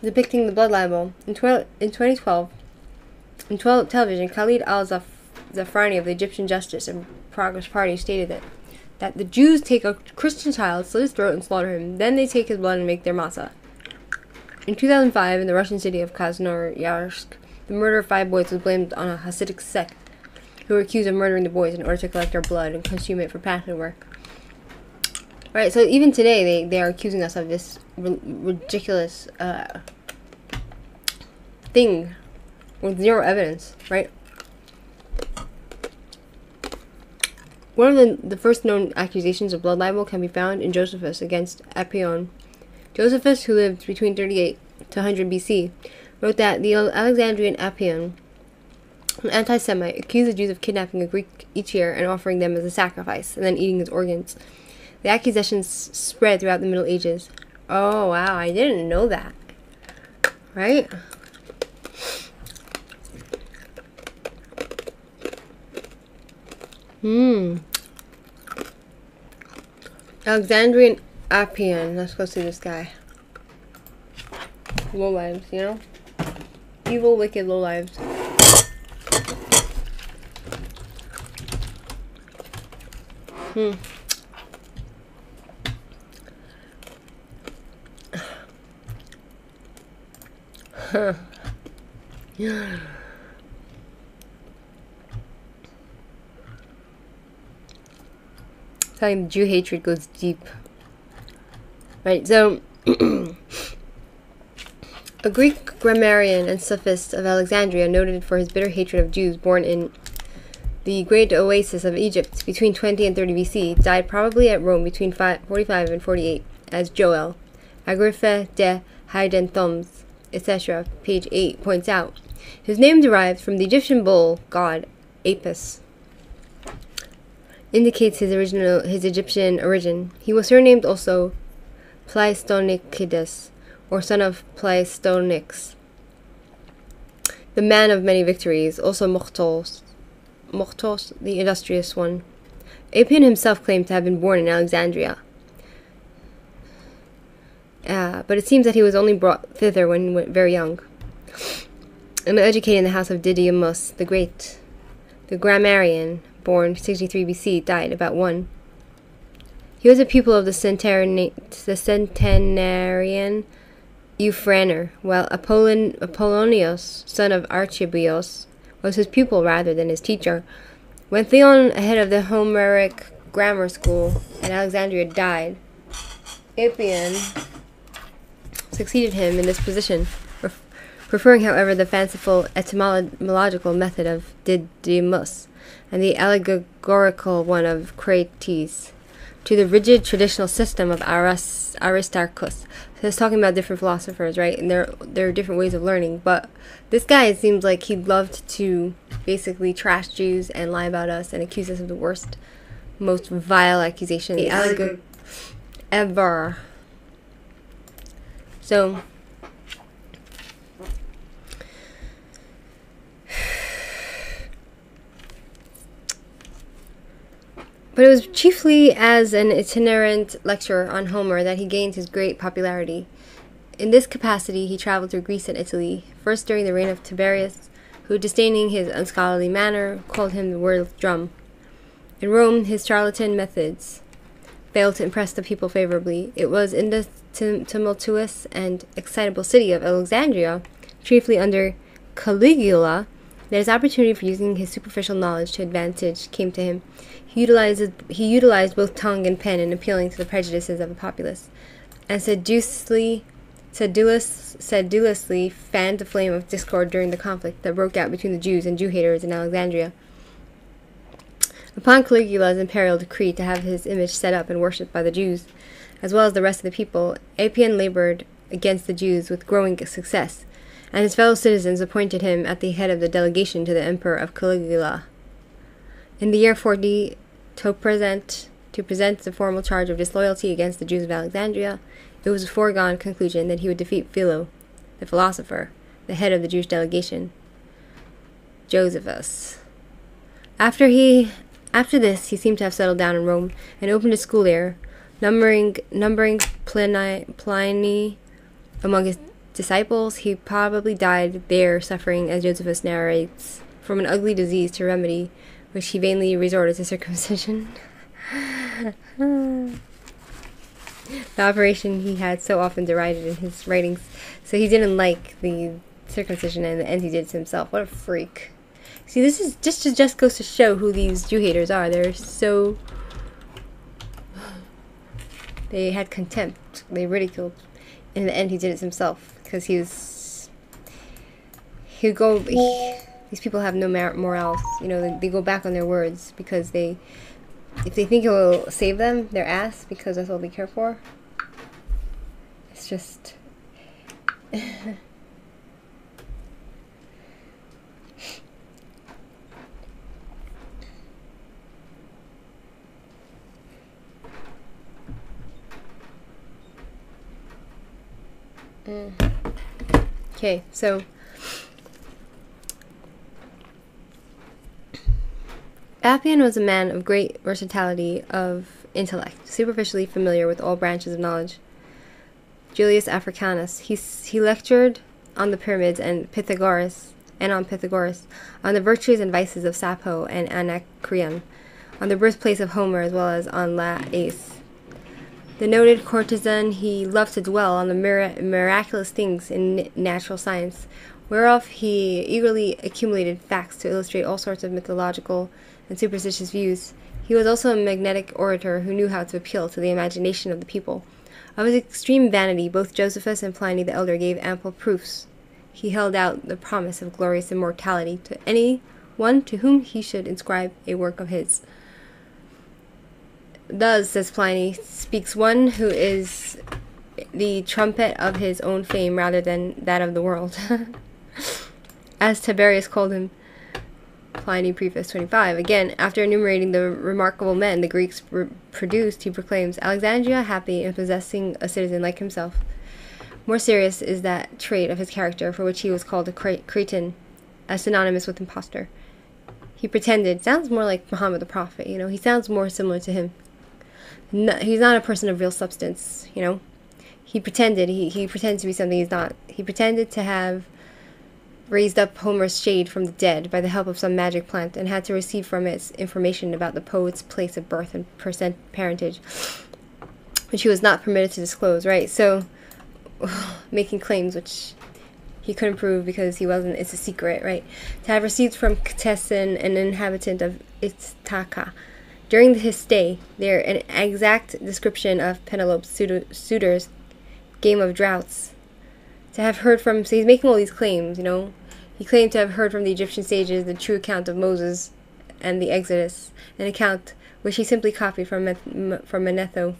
depicting the blood libel. In 2012, in television, Khalid al-Zafrani of the Egyptian Justice and Progress Party stated that the Jews take a Christian child, slit his throat, and slaughter him. Then they take his blood and make their matzah. In 2005, in the Russian city of Krasnoyarsk, the murder of 5 boys was blamed on a Hasidic sect who were accused of murdering the boys in order to collect their blood and consume it for Passover. Right, so even today, they are accusing us of this ridiculous thing with zero evidence, right? One of the first known accusations of blood libel can be found in Josephus against Apion. Josephus, who lived between 38 to 100 BC, wrote that the Alexandrian Apion, an anti-Semite, accused the Jews of kidnapping a Greek each year and offering them as a sacrifice, and then eating his organs. The accusations spread throughout the Middle Ages. Oh, wow, I didn't know that. Right? Alexandrian Apion. Let's go see this guy. Lowlives, you know? Evil, wicked lowlives. Telling Jew hatred goes deep. Right, so a Greek grammarian and sophist of Alexandria, noted for his bitter hatred of Jews born in the great oasis of Egypt between 20 and 30 BC, died probably at Rome between 45 and 48 as Joel, Agrippa de Heidenthums, etc., page 8, points out, his name derives from the Egyptian bull god Apis. Indicates his Egyptian origin. He was surnamed also Pleistonikides, or son of Pleistonix, the man of many victories, also Mortos, the illustrious one. Apion himself claimed to have been born in Alexandria, but it seems that he was only brought thither when very young, and educated in the house of Didymus the Great. The grammarian, born 63 BC, died about 1. He was a pupil of the centenarian Euphranor, while Apollonius, son of Archibius, was his pupil rather than his teacher. When Theon, head of the Homeric grammar school at Alexandria, died, Apion succeeded him in this position, preferring, however, the fanciful etymological method of Didymus and the allegorical one of Crates to the rigid traditional system of Aristarchus. So it's talking about different philosophers, right? And there are different ways of learning, but this guy, it seems like he loved to basically trash Jews and lie about us and accuse us of the worst, most vile accusations ever. So but it was chiefly as an itinerant lecturer on Homer that he gained his great popularity. In this capacity, he traveled through Greece and Italy, first during the reign of Tiberius, who, disdaining his unscholarly manner, called him the word drum. In Rome, his charlatan methods failed to impress the people favorably. It was in the tumultuous and excitable city of Alexandria, chiefly under Caligula, that his opportunity for using his superficial knowledge to advantage came to him. He utilized both tongue and pen in appealing to the prejudices of the populace, and sedulously fanned the flame of discord during the conflict that broke out between the Jews and Jew-haters in Alexandria. Upon Caligula's imperial decree to have his image set up and worshipped by the Jews, as well as the rest of the people, Apion labored against the Jews with growing success, and his fellow citizens appointed him at the head of the delegation to the emperor of Caligula. In the year 40, to present the formal charge of disloyalty against the Jews of Alexandria, it was a foregone conclusion that he would defeat Philo, the philosopher, the head of the Jewish delegation, Josephus. After this, he seemed to have settled down in Rome and opened a school there, numbering Pliny among his disciples. He probably died there, suffering, as Josephus narrates, from an ugly disease to remedy which he vainly resorted to circumcision. The operation he had so often derided in his writings, so he didn't like the circumcision, and in the end he did it to himself. What a freak. See, this is just goes to show who these Jew haters are. They had contempt. They ridiculed. In the end, he did it himself because these people have no morals. You know, they go back on their words because if they think it will save them, their ass, because that's all they care for. It's just. Okay, so Apion was a man of great versatility of intellect, superficially familiar with all branches of knowledge. Julius Africanus, he lectured on the pyramids and on Pythagoras, on the virtues and vices of Sappho and Anacreon, on the birthplace of Homer, as well as on Lais. The noted courtesan, he loved to dwell on the miraculous things in natural science, whereof he eagerly accumulated facts to illustrate all sorts of mythological and superstitious views. He was also a magnetic orator who knew how to appeal to the imagination of the people. Of his extreme vanity, both Josephus and Pliny the Elder gave ample proofs. He held out the promise of glorious immortality to any one to whom he should inscribe a work of his. Thus, says Pliny, speaks one who is the trumpet of his own fame rather than that of the world. As Tiberius called him, Pliny Preface 25. Again, after enumerating the remarkable men the Greeks produced, he proclaims, Alexandria happy in possessing a citizen like himself. More serious is that trait of his character for which he was called a Cretan, as synonymous with impostor. He pretended, sounds more like Muhammad the Prophet, you know, he sounds more similar to him. No, he's not a person of real substance, you know. He pretended, he pretends to be something he's not. He pretended to have raised up Homer's shade from the dead by the help of some magic plant and had to receive from it information about the poet's place of birth and parentage, which he was not permitted to disclose, right? So, making claims which he couldn't prove because he wasn't, it's a secret, right? To have received from Ctesian, an inhabitant of Ithaca, during his stay there, an exact description of Penelope's suitors' game of draughts. To have heard from, so he's making all these claims, you know. He claimed to have heard from the Egyptian sages the true account of Moses and the Exodus, an account which he simply copied from Manetho.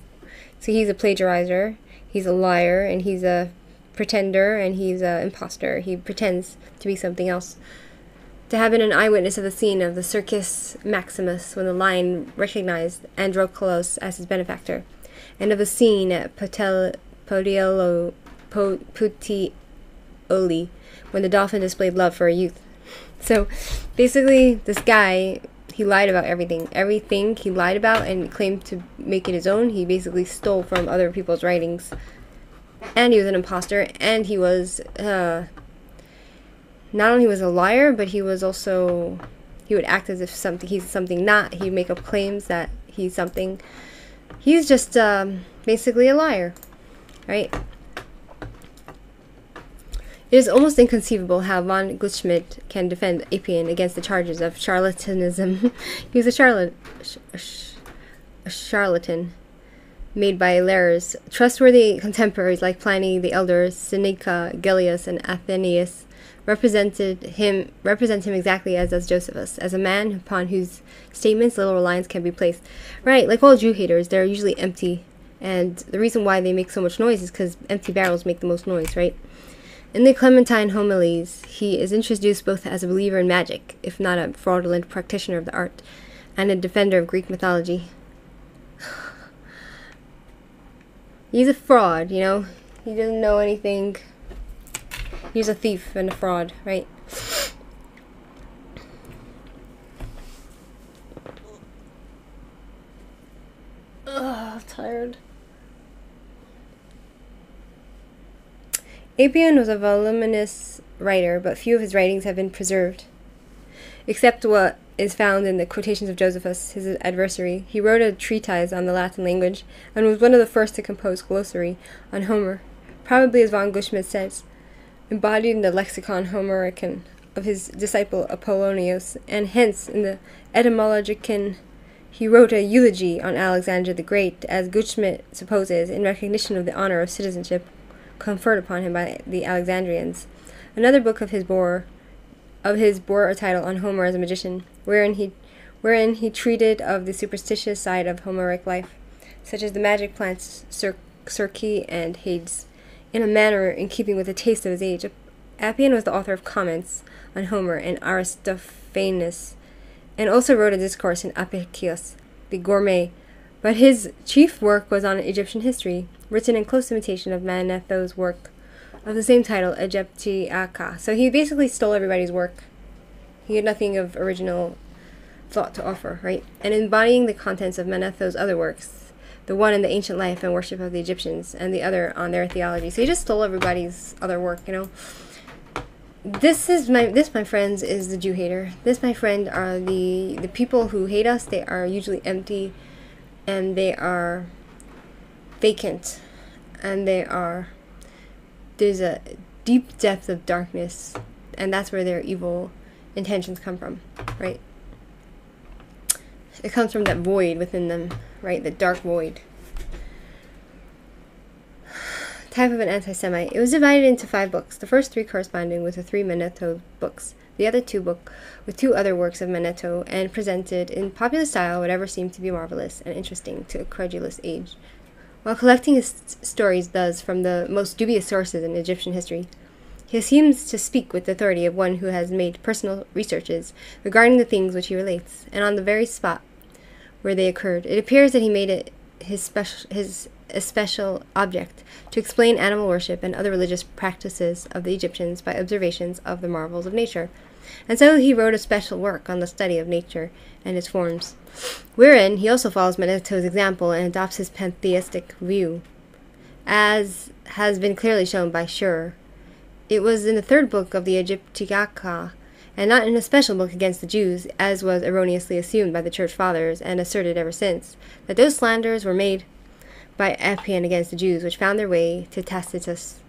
So he's a plagiarizer, he's a liar, and he's a pretender, and he's an imposter. He pretends to be something else. To have been an eyewitness of the scene of the Circus Maximus when the lion recognized Androkolos as his benefactor, and of the scene at Puteoli when the dolphin displayed love for a youth. So basically, this guy, he lied about everything. Everything he lied about and claimed to make it his own, he basically stole from other people's writings. And he was an imposter, and he was, not only was a liar, but he was also, he would act as if he's something not. He'd make up claims that he's something. He's just basically a liar, right? It is almost inconceivable how von Gutschmidt can defend Appian against the charges of charlatanism. He was a charlatan made by Lares. Trustworthy contemporaries like Pliny the Elder, Seneca, Gellius, and Athenaeus represent him exactly as does Josephus, as a man upon whose statements little reliance can be placed. Right, like all Jew haters, they're usually empty, and the reason why they make so much noise is because empty barrels make the most noise, right? In the Clementine homilies, he is introduced both as a believer in magic, if not a fraudulent practitioner of the art, and a defender of Greek mythology. He's a fraud, you know? He doesn't know anything. He's a thief and a fraud, right? Ugh, I'm tired. Appian was a voluminous writer, but few of his writings have been preserved. Except what is found in the quotations of Josephus, his adversary. He wrote a treatise on the Latin language, and was one of the first to compose glossary on Homer, probably, as von Gutschmidt says, embodied in the Lexicon Homericon of his disciple Apollonius, and hence in the Etymologicon he wrote a eulogy on Alexander the Great, as Gutschmidt supposes, in recognition of the honor of citizenship conferred upon him by the Alexandrians. Another book of his bore a title on Homer as a magician, wherein he treated of the superstitious side of Homeric life, such as the magic plants Circe and Hades, in a manner in keeping with the taste of his age. Appian was the author of comments on Homer and Aristophanes, and also wrote a discourse in Apicius, the gourmet, but his chief work was on Egyptian history, written in close imitation of Manetho's work of the same title, Egyptiaca. So he basically stole everybody's work. He had nothing of original thought to offer, right? And embodying the contents of Manetho's other works, the one in the ancient life and worship of the Egyptians, and the other on their theology. So he just stole everybody's other work, you know. This, my friends, is the Jew hater. This, my friend, are the people who hate us. They are usually empty, and they are vacant, and there's a deep depth of darkness, and that's where their evil intentions come from, right? It comes from that void within them, right? The dark void. Type of an anti-Semite. It was divided into 5 books, the first 3 corresponding with the 3 Manetho books, the other 2 book with 2 other works of Manetho, and presented in popular style whatever seemed to be marvelous and interesting to a credulous age. while collecting his stories thus from the most dubious sources in Egyptian history. He seems to speak with the authority of one who has made personal researches regarding the things which he relates, and on the very spot where they occurred. It appears that he made it his especial object to explain animal worship and other religious practices of the Egyptians by observations of the marvels of nature. And so he wrote a special work on the study of nature and its forms, wherein he also follows Manetho's example and adopts his pantheistic view, as has been clearly shown by Schur. It was in the third book of the Egyptiaca, and not in a special book against the Jews, as was erroneously assumed by the Church Fathers and asserted ever since, that those slanders were made by Appian against the Jews, which found their way to Tacitus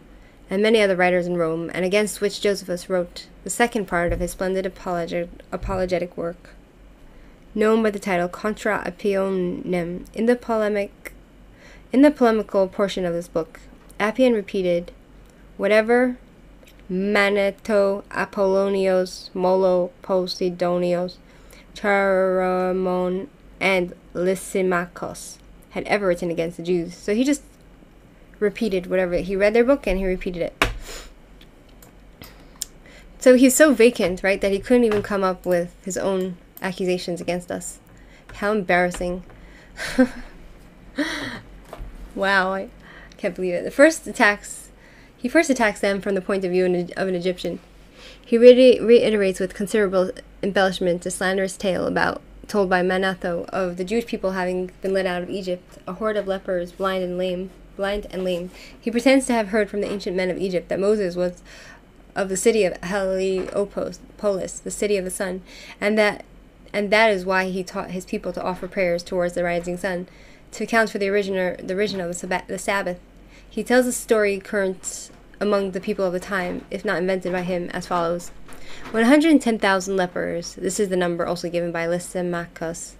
and many other writers in Rome, and against which Josephus wrote the second part of his splendid apologetic work, known by the title Contra Appionem. In the polemical portion of this book, Appian repeated whatever Manetho, Apollonios, Molo, Posidonios, Charamon, and Lysimachus had ever written against the Jews. So he just repeated whatever. He read their book and he repeated it. So he's so vacant, right, that he couldn't even come up with his own accusations against us. How embarrassing. Wow, I can't believe it. He first attacks them from the point of view of an Egyptian. He reiterates with considerable embellishment a slanderous tale told by Manetho of the Jewish people having been led out of Egypt, a horde of lepers, blind and lame. He pretends to have heard from the ancient men of Egypt that Moses was of the city of Heliopolis, the city of the sun, and that is why he taught his people to offer prayers towards the rising sun, to account for the origin of the Sabbath. He tells a story current among the people of the time, if not invented by him, as follows. When 110,000 lepers, this is the number also given by Lysimachus,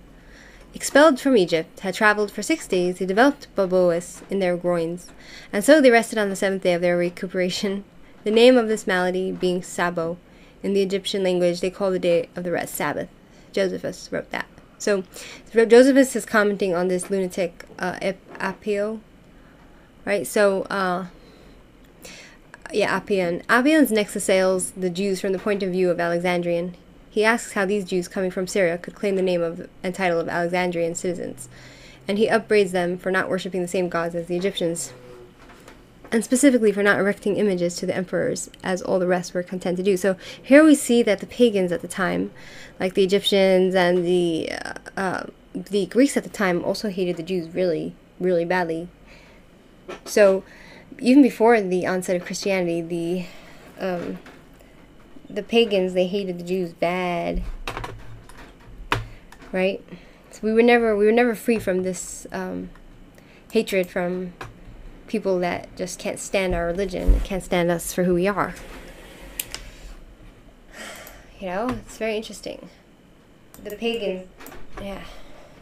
expelled from Egypt, had traveled for 6 days, they developed baboes in their groins, and so they rested on the 7th day of their recuperation. The name of this malady being Sabo. In the Egyptian language, they call the day of the rest Sabbath. Josephus wrote that. So Josephus is commenting on this lunatic Appio, right? So, Appian. Appian's next assails the Jews from the point of view of Alexandrian. He asks how these Jews coming from Syria could claim the name of and title of Alexandrian citizens, and he upbraids them for not worshipping the same gods as the Egyptians, and specifically for not erecting images to the emperors, as all the rest were content to do. So here we see that the pagans at the time, like the Egyptians and the Greeks at the time, also hated the Jews really, really badly. So even before the onset of Christianity, the pagans, they hated the Jews bad, right? So we were never free from this hatred from people that just can't stand our religion, can't stand us for who we are. You know, it's very interesting. The pagans, yeah,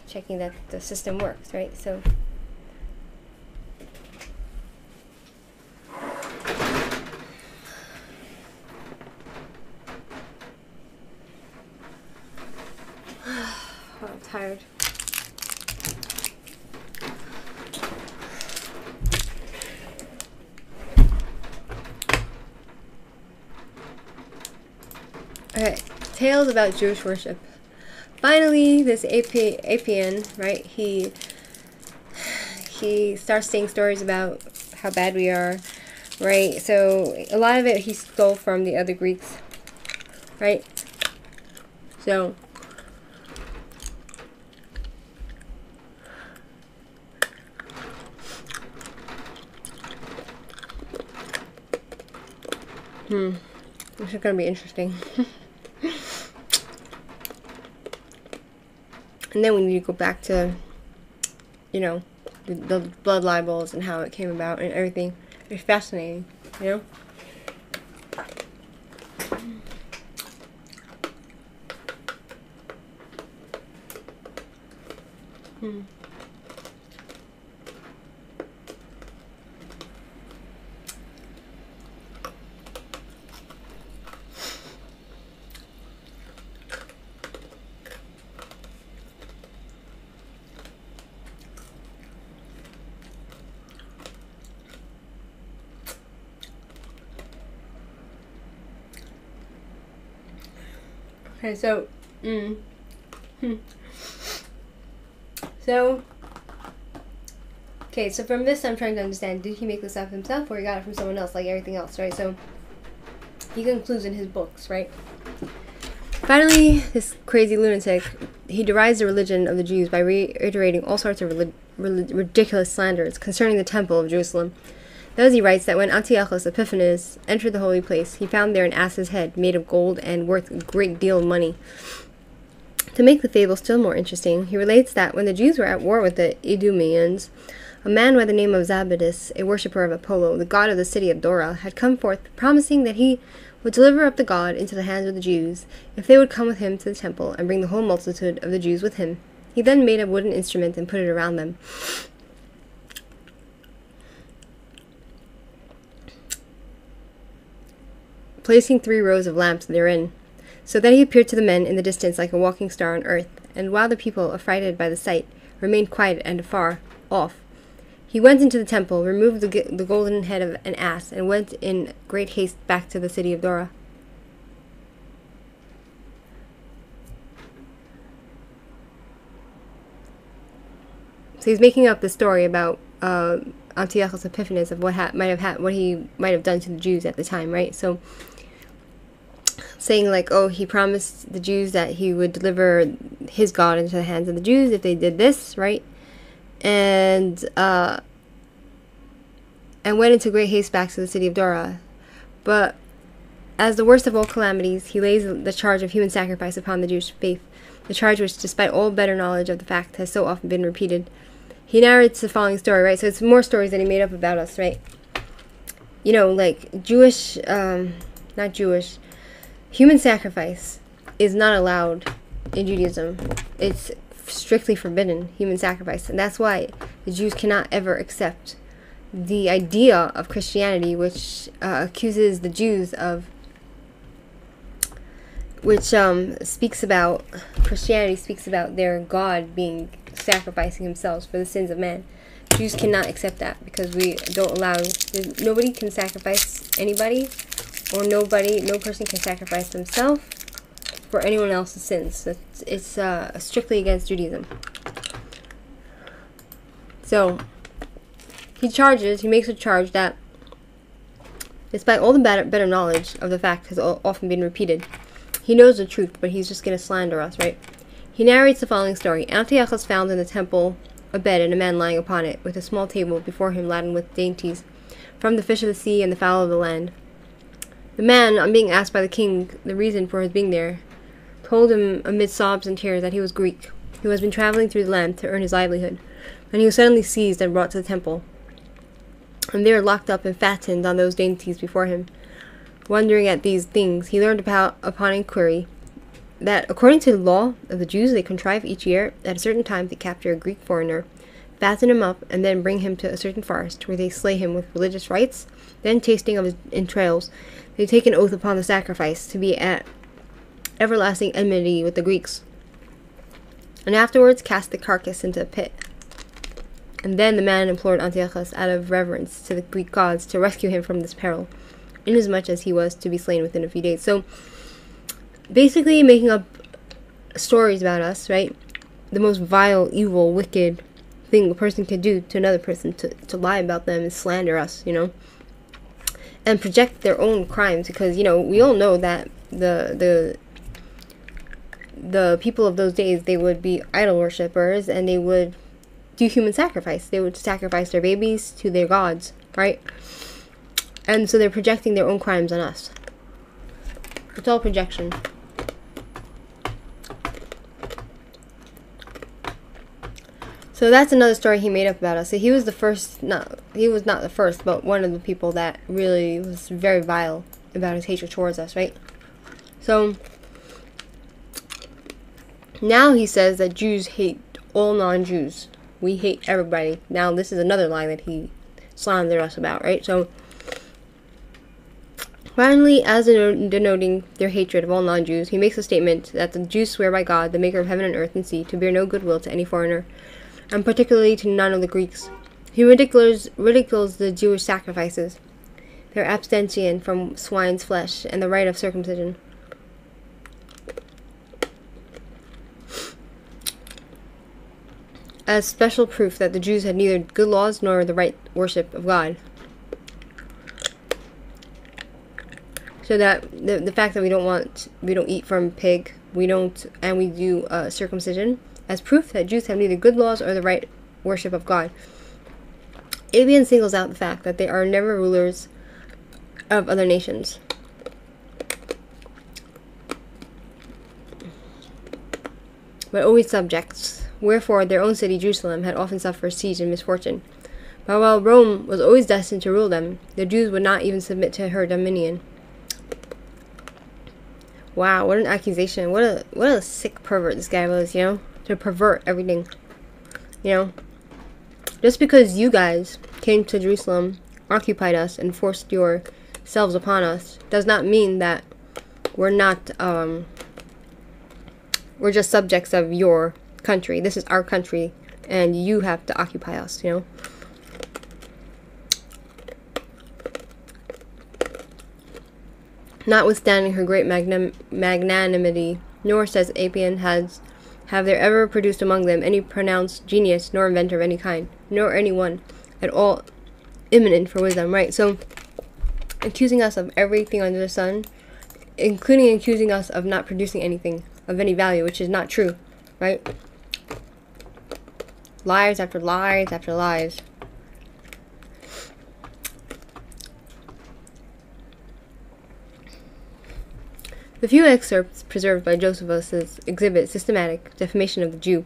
checking that the system works, right? So I'm tired. Okay, tales about Jewish worship. Finally, this Appian, right, he starts saying stories about how bad we are, right? So a lot of it he stole from the other Greeks, right? So this is going to be interesting. And then we need to go back to, you know, the blood libels and how it came about and everything. It's fascinating, you know? Okay, so, so, okay, so from this I'm trying to understand, did he make this up himself or he got it from someone else, like everything else, right? So, he concludes in his books, right? Finally, this crazy lunatic, he derides the religion of the Jews by reiterating all sorts of ridiculous slanders concerning the Temple of Jerusalem. Thus he writes that when Antiochus Epiphanes entered the holy place, he found there an ass's head made of gold and worth a great deal of money. To make the fable still more interesting, he relates that when the Jews were at war with the Idumeans, a man by the name of Zabadus, a worshipper of Apollo, the god of the city of Dora, had come forth promising that he would deliver up the god into the hands of the Jews, if they would come with him to the temple and bring the whole multitude of the Jews with him. He then made a wooden instrument and put it around them, placing 3 rows of lamps therein, so that he appeared to the men in the distance like a walking star on earth. And while the people, affrighted by the sight, remained quiet and afar off, he went into the temple, removed the golden head of an ass, and went in great haste back to the city of Dora. So he's making up the story about Antiochus Epiphanes of what he might have done to the Jews at the time, right? So saying like, oh, he promised the Jews that he would deliver his God into the hands of the Jews if they did this, right? And went into great haste back to the city of Dora. But as the worst of all calamities, he lays the charge of human sacrifice upon the Jewish faith, the charge which, despite all better knowledge of the fact, has so often been repeated. He narrates the following story, right? So it's more stories that he made up about us, right? You know, like Jewish, not Jewish, human sacrifice is not allowed in Judaism. It's strictly forbidden, human sacrifice. And that's why the Jews cannot ever accept the idea of Christianity, which accuses the Jews of, Christianity speaks about their God being sacrificing himself for the sins of man. Jews cannot accept that because we don't allow, nobody can sacrifice anybody, or no person can sacrifice themselves for anyone else's sins. So it's strictly against Judaism. So he makes a charge that despite all the better knowledge of the fact has often been repeated, he knows the truth, but he's just going to slander us, right? He narrates the following story. Antiochus found in the temple a bed and a man lying upon it, with a small table before him laden with dainties, from the fish of the sea and the fowl of the land. The man, on being asked by the king the reason for his being there, told him amid sobs and tears that he was Greek, who has been traveling through the land to earn his livelihood, and he was suddenly seized and brought to the temple, and there locked up and fattened on those dainties before him. Wondering at these things, he learned upon inquiry that according to the law of the Jews, they contrive each year at a certain time to capture a Greek foreigner, fatten him up, and then bring him to a certain forest, where they slay him with religious rites. Then, tasting of his entrails, they take an oath upon the sacrifice to be at everlasting enmity with the Greeks, and afterwards cast the carcass into a pit. And then the man implored Antiochus out of reverence to the Greek gods to rescue him from this peril, inasmuch as he was to be slain within a few days. So basically making up stories about us, right? The most vile, evil, wicked thing a person could do to another person, to lie about them and slander us, you know, and project their own crimes, because, you know, we all know that the people of those days, they would be idol worshippers, and they would do human sacrifice. They would sacrifice their babies to their gods, right? And so they're projecting their own crimes on us. It's all projection. So that's another story he made up about us. So he was the first, he was not the first, but one of the people that really was very vile about his hatred towards us, right? So now he says that Jews hate all non-Jews. We hate everybody. Now this is another lie that he slandered us about, right? So finally, as denoting their hatred of all non-Jews, he makes a statement that the Jews swear by God, the maker of heaven and earth and sea, to bear no goodwill to any foreigner, and particularly to none of the Greeks. He ridicules the Jewish sacrifices, their abstention from swine's flesh, and the rite of circumcision. as special proof that the Jews had neither good laws nor the right worship of God. So that the fact that we don't eat from pig, and we do circumcision, as proof that Jews have neither good laws or the right worship of God. ABN singles out the fact that they are never rulers of other nations. But always subjects. Wherefore their own city, Jerusalem, had often suffered siege and misfortune. But while Rome was always destined to rule them, the Jews would not even submit to her dominion. Wow, what an accusation. What a sick pervert this guy was, you know? To pervert everything. You know? Just because you guys came to Jerusalem, occupied us, and forced yourselves upon us, does not mean that we're not, we're just subjects of your country. This is our country, and you have to occupy us, you know? Notwithstanding her great magnanimity, nor, says Apian, have there ever produced among them any pronounced genius, nor inventor of any kind, nor anyone at all eminent for wisdom, right? So, accusing us of everything under the sun, including accusing us of not producing anything of any value, which is not true, right? Lies after lies after lies. The few excerpts preserved by Josephus exhibit systematic defamation of the Jew,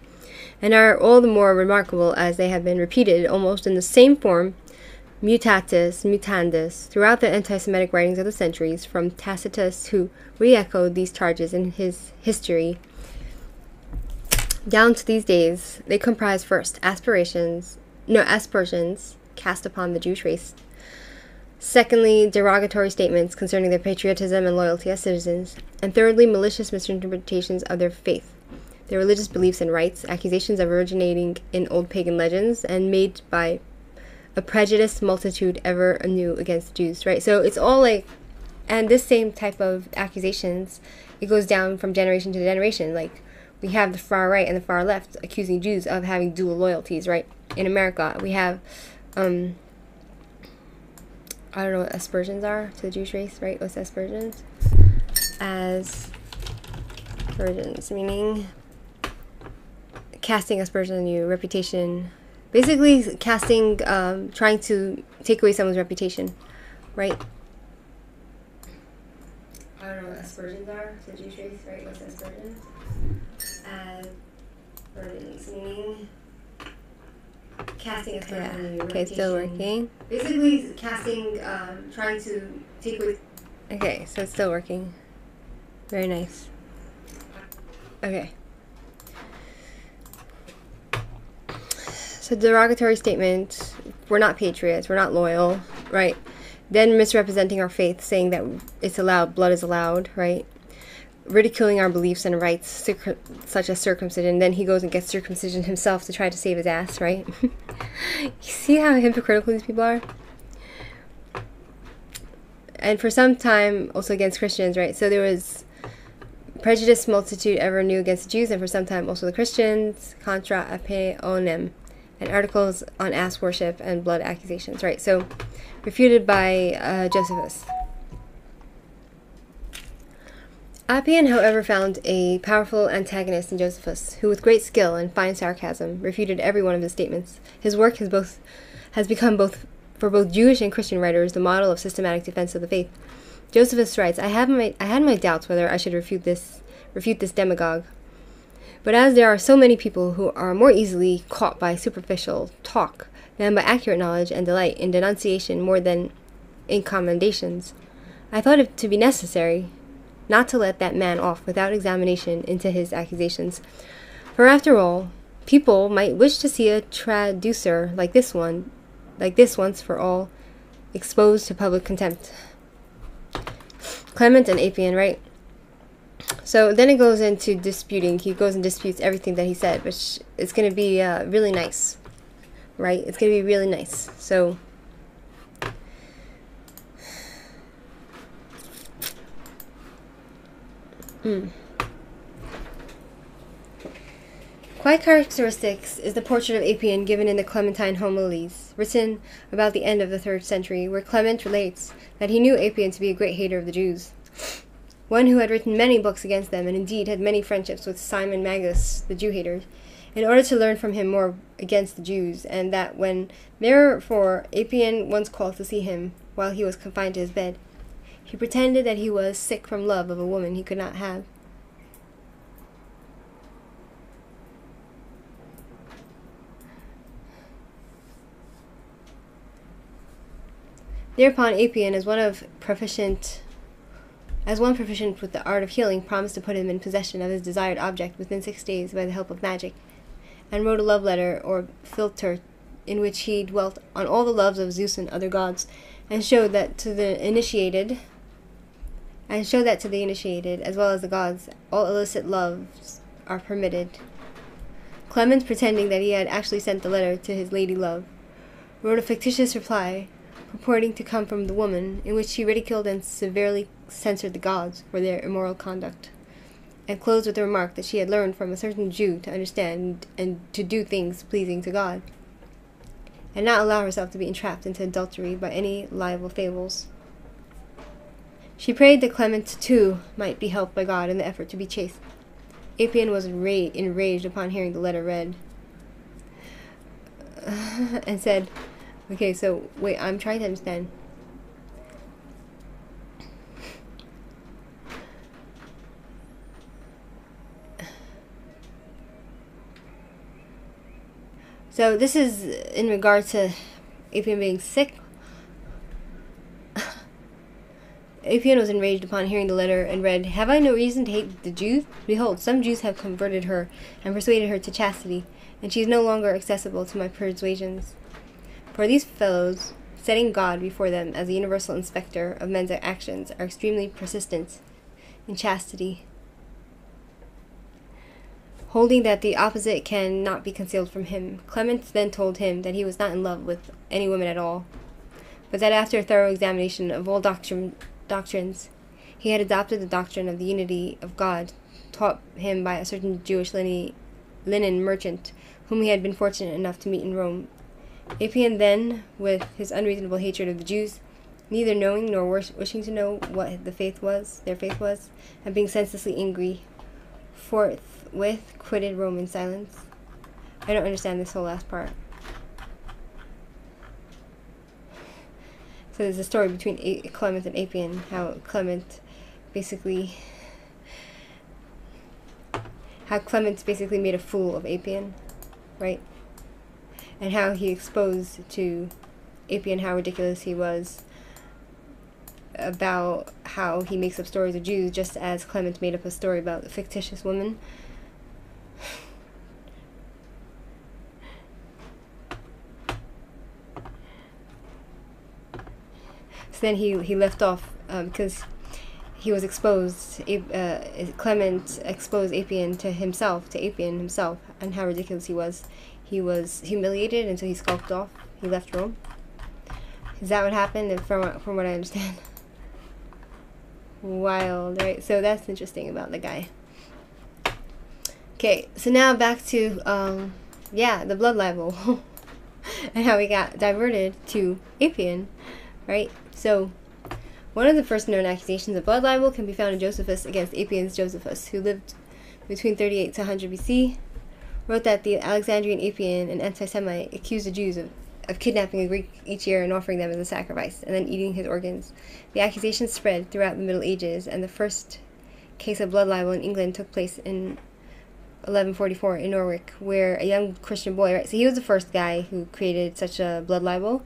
and are all the more remarkable as they have been repeated almost in the same form, mutatis mutandis, throughout the anti-Semitic writings of the centuries, from Tacitus, who re-echoed these charges in his history, down to these days. They comprise first aspersions cast upon the Jewish race. Secondly, derogatory statements concerning their patriotism and loyalty as citizens. And thirdly, malicious misinterpretations of their faith, their religious beliefs and rites, accusations of originating in old pagan legends, and made by a prejudiced multitude ever anew against Jews, right? So it's all like, and this same type of accusations, it goes down from generation to generation. Like, we have the far right and the far left accusing Jews of having dual loyalties, right? In America, we have, I don't know what aspersions are to the Jewish race, right? What's aspersions? Aspersions, meaning casting aspersions on you, reputation. Basically, casting, trying to take away someone's reputation, right? I don't know what aspersions are to the Jewish race, right? What's aspersions? Aspersions, meaning casting aspersions on you. Okay, it's still working. Basically, casting, trying to take away. Okay, so it's still working. Very nice. Okay. So derogatory statements, we're not patriots, we're not loyal, right? Then misrepresenting our faith, saying that it's allowed, blood is allowed, right? Ridiculing our beliefs and rights, such as circumcision. Then he goes and gets circumcision himself to try to save his ass, right? You see how hypocritical these people are? And for some time, also against Christians, right? So there was prejudiced multitude ever new against the Jews, and for some time also the Christians, contra apeonem, and articles on ass worship and blood accusations, right? So refuted by Josephus. Appian, however, found a powerful antagonist in Josephus, who with great skill and fine sarcasm refuted every one of his statements. His work has become for both Jewish and Christian writers the model of systematic defense of the faith. Josephus writes, I had my doubts whether I should refute this demagogue. But as there are so many people who are more easily caught by superficial talk than by accurate knowledge and delight in denunciation more than in commendations, I thought it to be necessary not to let that man off without examination into his accusations. For after all, people might wish to see a traducer like this once for all exposed to public contempt. Clement and Appian, right? So then it goes into disputing. He goes and disputes everything that he said, which is going to be really nice, right? It's going to be really nice. So Quite characteristic is the portrait of Apion given in the Clementine Homilies, written about the end of the 3rd century, where Clement relates that he knew Apion to be a great hater of the Jews, one who had written many books against them, and indeed had many friendships with Simon Magus, the Jew-hater, in order to learn from him more against the Jews, and that when, therefore, Apion once called to see him, while he was confined to his bed, he pretended that he was sick from love of a woman he could not have. Thereupon Apion, as one proficient with the art of healing, promised to put him in possession of his desired object within 6 days by the help of magic, and wrote a love letter or philter in which he dwelt on all the loves of Zeus and other gods, and showed that to the initiated, as well as the gods, all illicit loves are permitted. Clement, pretending that he had actually sent the letter to his lady love, wrote a fictitious reply purporting to come from the woman, in which he ridiculed and severely censured the gods for their immoral conduct, and closed with the remark that she had learned from a certain Jew to understand and to do things pleasing to God, and not allow herself to be entrapped into adultery by any liable fables. She prayed that Clement, too, might be helped by God in the effort to be chaste. Apion was enraged upon hearing the letter read, and said, okay, so, wait, I'm trying to understand. So, this is in regard to Apion being sick. Apion was enraged upon hearing the letter and read, "Have I no reason to hate the Jews? Behold, some Jews have converted her and persuaded her to chastity, and she is no longer accessible to my persuasions. For these fellows, setting God before them as the universal inspector of men's actions, are extremely persistent in chastity, holding that the opposite can not be concealed from him." Clement then told him that he was not in love with any woman at all, but that after a thorough examination of all doctrines, he had adopted the doctrine of the unity of God, taught him by a certain Jewish linen merchant, whom he had been fortunate enough to meet in Rome. Apion then, with his unreasonable hatred of the Jews, neither knowing nor wishing to know what their faith was, and being senselessly angry, forthwith quitted Rome in silence. I don't understand this whole last part. So there's a story between Clement and Apion, how Clement basically made a fool of Apion, right? And how he exposed to Apion how ridiculous he was about how he makes up stories of Jews, just as Clement made up a story about a fictitious woman. So then he left off because he was exposed. Clement exposed Apion to Apion himself, and how ridiculous he was. He was humiliated, and so he skulked off. He left Rome. Is that what happened? From what I understand. Wild, right? So that's interesting about the guy. Okay, so now back to the blood libel and how we got diverted to Apion, right? So one of the first known accusations of blood libel can be found in Josephus against Apion's Josephus, who lived between 38 to 100 BC. Wrote that the Alexandrian Apion, an anti-Semite, accused the Jews of kidnapping a Greek each year and offering them as a sacrifice, and then eating his organs. The accusation spread throughout the Middle Ages, and the first case of blood libel in England took place in 1144 in Norwich, where a young Christian boy, right, so he was the first guy who created such a blood libel.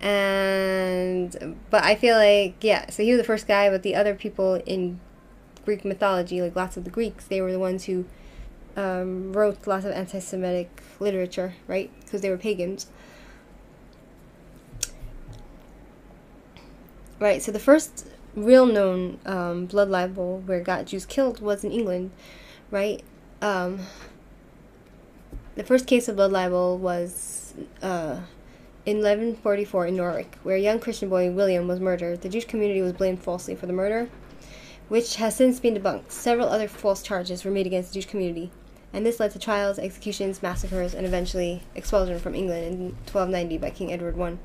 But I feel like, so he was the first guy, but the other people in Greek mythology, like lots of the Greeks, they were the ones who wrote lots of anti-Semitic literature, right? Because they were pagans. Right, so the first real known blood libel where it got Jews killed was in England, right? The first case of blood libel was in 1144 in Norwich, where a young Christian boy, William, was murdered. The Jewish community was blamed falsely for the murder, which has since been debunked. Several other false charges were made against the Jewish community. and this led to trials, executions, massacres, and eventually expulsion from England in 1290 by King Edward I.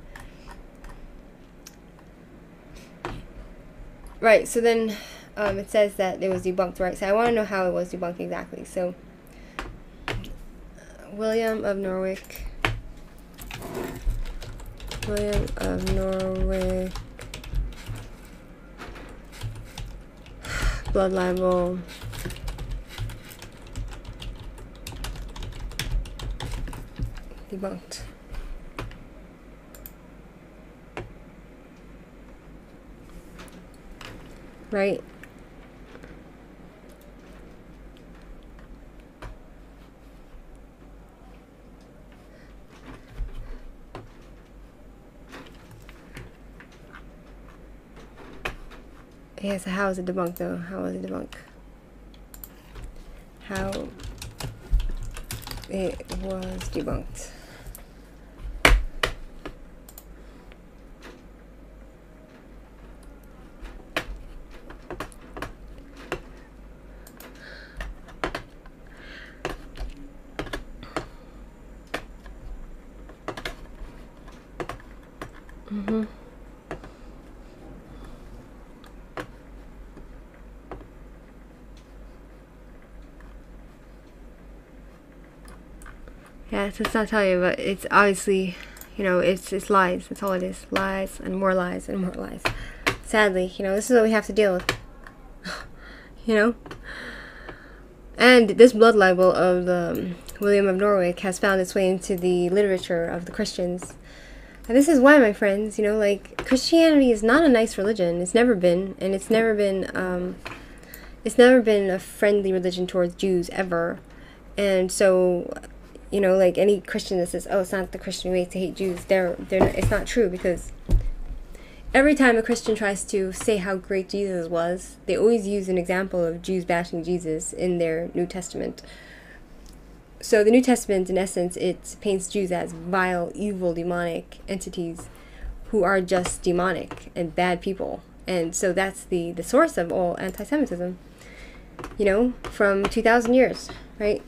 Right, so then it says that it was debunked, right? So I want to know how it was debunked exactly. So William of Norwich, blood libel, debunked. Right? Yeah, so how is it debunked though? How was it debunked? How it was debunked. Yeah, so it's not telling you, but it's obviously, you know, it's lies. That's all it is. Lies and more lies and more lies. Sadly, you know, this is what we have to deal with. You know? And this blood libel of William of Norwich has found its way into the literature of the Christians. And this is why, my friends, you know, like, Christianity is not a nice religion. It's never been, and it's never been a friendly religion towards Jews, ever. And so, you know, like, any Christian that says, oh, it's not the Christian way to hate Jews, it's not true, because every time a Christian tries to say how great Jesus was, they always use an example of Jews bashing Jesus in their New Testament. So the New Testament, in essence, it paints Jews as vile, evil, demonic entities who are just demonic and bad people. And so that's the source of all anti-Semitism, you know, from 2,000 years, right?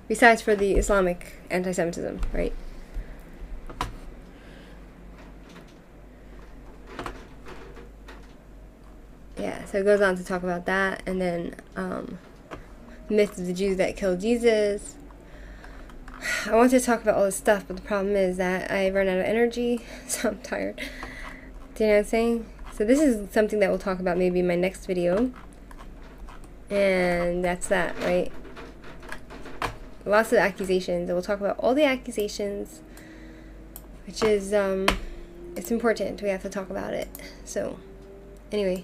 Besides for the Islamic anti-Semitism, right? Yeah, so it goes on to talk about that, and then myth of the Jews that killed Jesus. I want to talk about all this stuff, but the problem is that I run out of energy, so I'm tired. Do you know what I'm saying? So this is something that we'll talk about maybe in my next video. And that's that, right? Lots of accusations, and we'll talk about all the accusations, which is, it's important. We have to talk about it. So, anyway.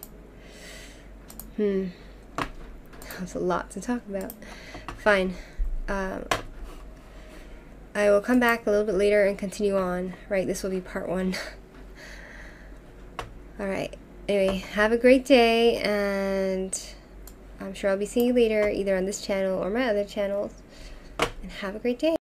That's a lot to talk about. Fine. I will come back a little bit later and continue on. Right, this will be part 1. Alright. Anyway, have a great day, and I'm sure I'll be seeing you later, either on this channel or my other channels. And have a great day.